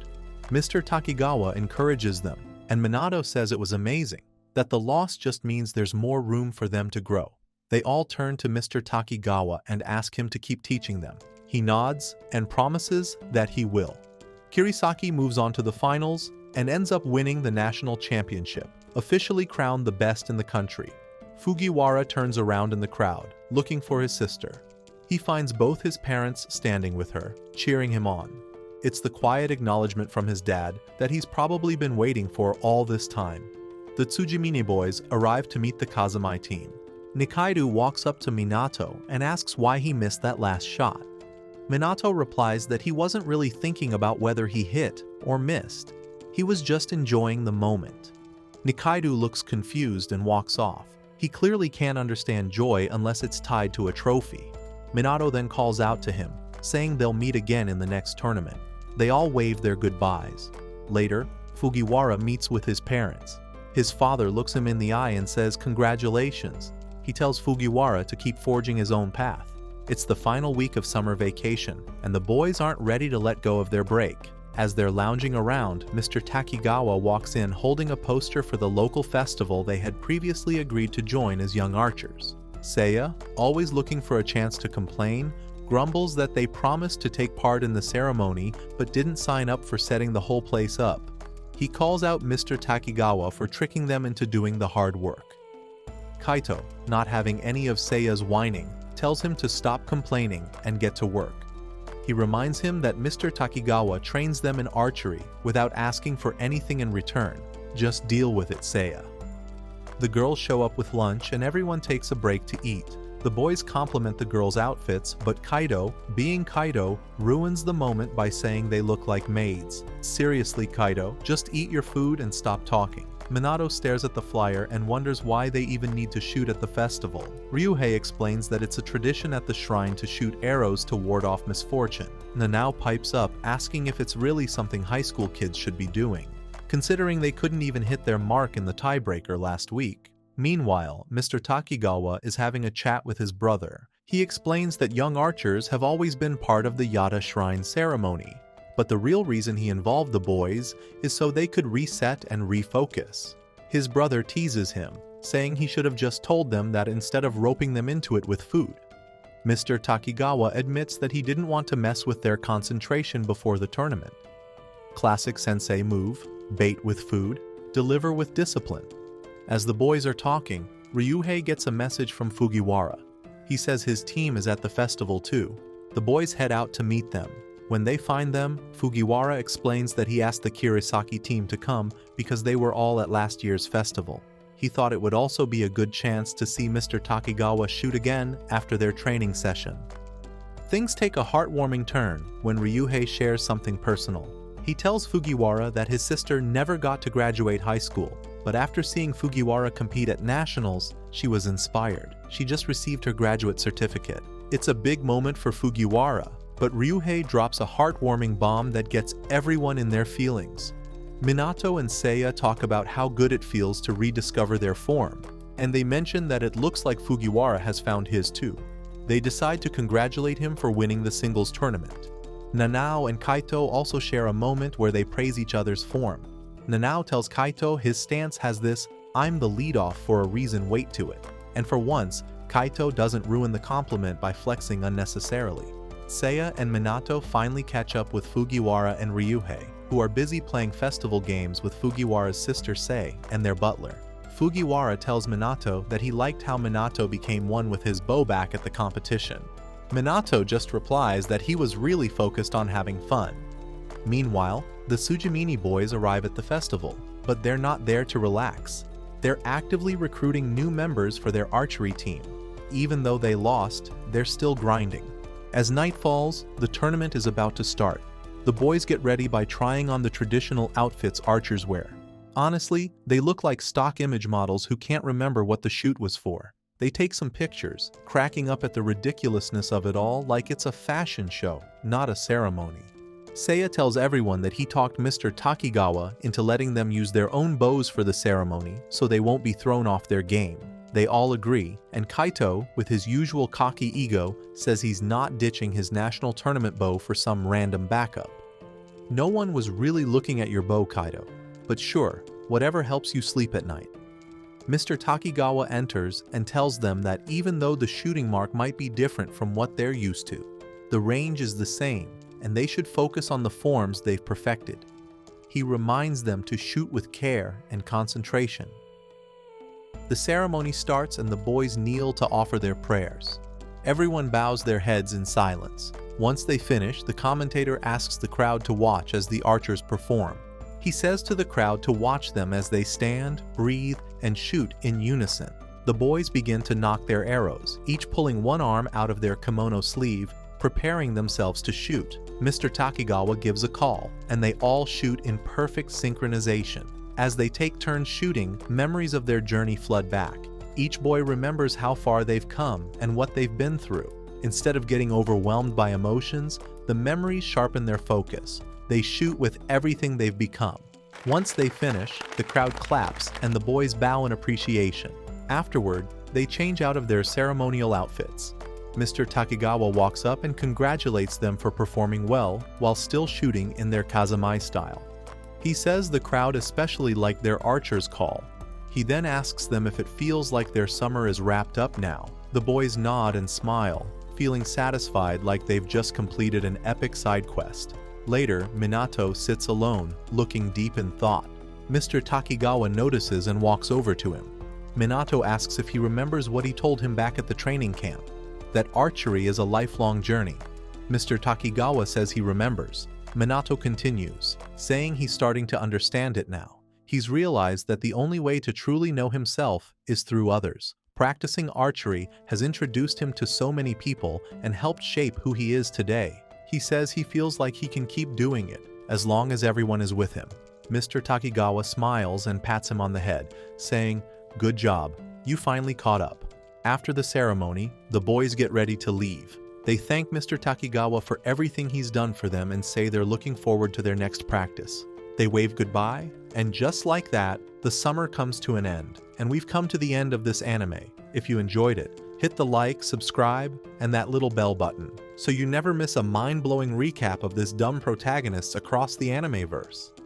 Mr. Takigawa encourages them, and Minato says it was amazing, that the loss just means there's more room for them to grow. They all turn to Mr. Takigawa and ask him to keep teaching them. He nods and promises that he will. Kirisaki moves on to the finals and ends up winning the national championship, officially crowned the best in the country. Fujiwara turns around in the crowd, looking for his sister. He finds both his parents standing with her, cheering him on. It's the quiet acknowledgement from his dad that he's probably been waiting for all this time. The Tsujimine boys arrive to meet the Kazami team. Nikaido walks up to Minato and asks why he missed that last shot. Minato replies that he wasn't really thinking about whether he hit or missed. He was just enjoying the moment. Nikaido looks confused and walks off. He clearly can't understand joy unless it's tied to a trophy. Minato then calls out to him, saying they'll meet again in the next tournament. They all wave their goodbyes. Later, Fujiwara meets with his parents. His father looks him in the eye and says congratulations. He tells Fujiwara to keep forging his own path. It's the final week of summer vacation, and the boys aren't ready to let go of their break. As they're lounging around, Mr. Takigawa walks in holding a poster for the local festival they had previously agreed to join as young archers. Seiya, always looking for a chance to complain, grumbles that they promised to take part in the ceremony but didn't sign up for setting the whole place up. He calls out Mr. Takigawa for tricking them into doing the hard work. Kaito, not having any of Seiya's whining, tells him to stop complaining and get to work. He reminds him that Mr. Takigawa trains them in archery without asking for anything in return. Just deal with it, Seiya. The girls show up with lunch and everyone takes a break to eat. The boys compliment the girls' outfits, but Kaito, being Kaito, ruins the moment by saying they look like maids. Seriously, Kaito, just eat your food and stop talking. Minato stares at the flyer and wonders why they even need to shoot at the festival. Ryuhei explains that it's a tradition at the shrine to shoot arrows to ward off misfortune. Nanao pipes up, asking if it's really something high school kids should be doing, considering they couldn't even hit their mark in the tiebreaker last week. Meanwhile, Mr. Takigawa is having a chat with his brother. He explains that young archers have always been part of the Yata Shrine ceremony, but the real reason he involved the boys is so they could reset and refocus. His brother teases him, saying he should have just told them that instead of roping them into it with food. Mr. Takigawa admits that he didn't want to mess with their concentration before the tournament. Classic sensei move: bait with food, deliver with discipline. As the boys are talking, Ryuhei gets a message from Fujiwara. He says his team is at the festival too. The boys head out to meet them. When they find them, Fujiwara explains that he asked the Kirisaki team to come because they were all at last year's festival. He thought it would also be a good chance to see Mr. Takigawa shoot again after their training session. Things take a heartwarming turn when Ryuhei shares something personal. He tells Fujiwara that his sister never got to graduate high school, but after seeing Fujiwara compete at nationals, she was inspired. She just received her graduate certificate. It's a big moment for Fujiwara, but Ryuhei drops a heartwarming bomb that gets everyone in their feelings. Minato and Seiya talk about how good it feels to rediscover their form, and they mention that it looks like Fujiwara has found his too. They decide to congratulate him for winning the singles tournament. Nanao and Kaito also share a moment where they praise each other's form. Nanao tells Kaito his stance has this "I'm the leadoff for a reason" weight to it, and for once, Kaito doesn't ruin the compliment by flexing unnecessarily. Seiya and Minato finally catch up with Fujiwara and Ryuhei, who are busy playing festival games with Fujiwara's sister Sei and their butler. Fujiwara tells Minato that he liked how Minato became one with his bow back at the competition. Minato just replies that he was really focused on having fun. Meanwhile, the Tsujimini boys arrive at the festival, but they're not there to relax. They're actively recruiting new members for their archery team. Even though they lost, they're still grinding. As night falls, the tournament is about to start. The boys get ready by trying on the traditional outfits archers wear. Honestly, they look like stock image models who can't remember what the shoot was for. They take some pictures, cracking up at the ridiculousness of it all like it's a fashion show, not a ceremony. Seiya tells everyone that he talked Mr. Takigawa into letting them use their own bows for the ceremony so they won't be thrown off their game. They all agree, and Kaito, with his usual cocky ego, says he's not ditching his national tournament bow for some random backup. No one was really looking at your bow, Kaito, but sure, whatever helps you sleep at night. Mr. Takigawa enters and tells them that even though the shooting mark might be different from what they're used to, the range is the same, and they should focus on the forms they've perfected. He reminds them to shoot with care and concentration. The ceremony starts and the boys kneel to offer their prayers. Everyone bows their heads in silence. Once they finish, the commentator asks the crowd to watch as the archers perform. He says to the crowd to watch them as they stand, breathe, and shoot in unison. The boys begin to nock their arrows, each pulling one arm out of their kimono sleeve, preparing themselves to shoot. Mr. Takigawa gives a call, and they all shoot in perfect synchronization. As they take turns shooting, memories of their journey flood back. Each boy remembers how far they've come and what they've been through. Instead of getting overwhelmed by emotions, the memories sharpen their focus. They shoot with everything they've become. Once they finish, the crowd claps and the boys bow in appreciation. Afterward, they change out of their ceremonial outfits. Mr. Takigawa walks up and congratulates them for performing well while still shooting in their Kazamai style. He says the crowd especially liked their archer's call. He then asks them if it feels like their summer is wrapped up now. The boys nod and smile, feeling satisfied like they've just completed an epic side quest. Later, Minato sits alone, looking deep in thought. Mr. Takigawa notices and walks over to him. Minato asks if he remembers what he told him back at the training camp, that archery is a lifelong journey. Mr. Takigawa says he remembers. Minato continues, saying he's starting to understand it now. He's realized that the only way to truly know himself is through others. Practicing archery has introduced him to so many people and helped shape who he is today. He says he feels like he can keep doing it as long as everyone is with him. Mr. Takigawa smiles and pats him on the head, saying, "Good job, you finally caught up." After the ceremony, the boys get ready to leave. They thank Mr. Takigawa for everything he's done for them and say they're looking forward to their next practice. They wave goodbye, and just like that, the summer comes to an end. And we've come to the end of this anime. If you enjoyed it, hit the like, subscribe, and that little bell button, so you never miss a mind-blowing recap of this dumb protagonists across the anime-verse.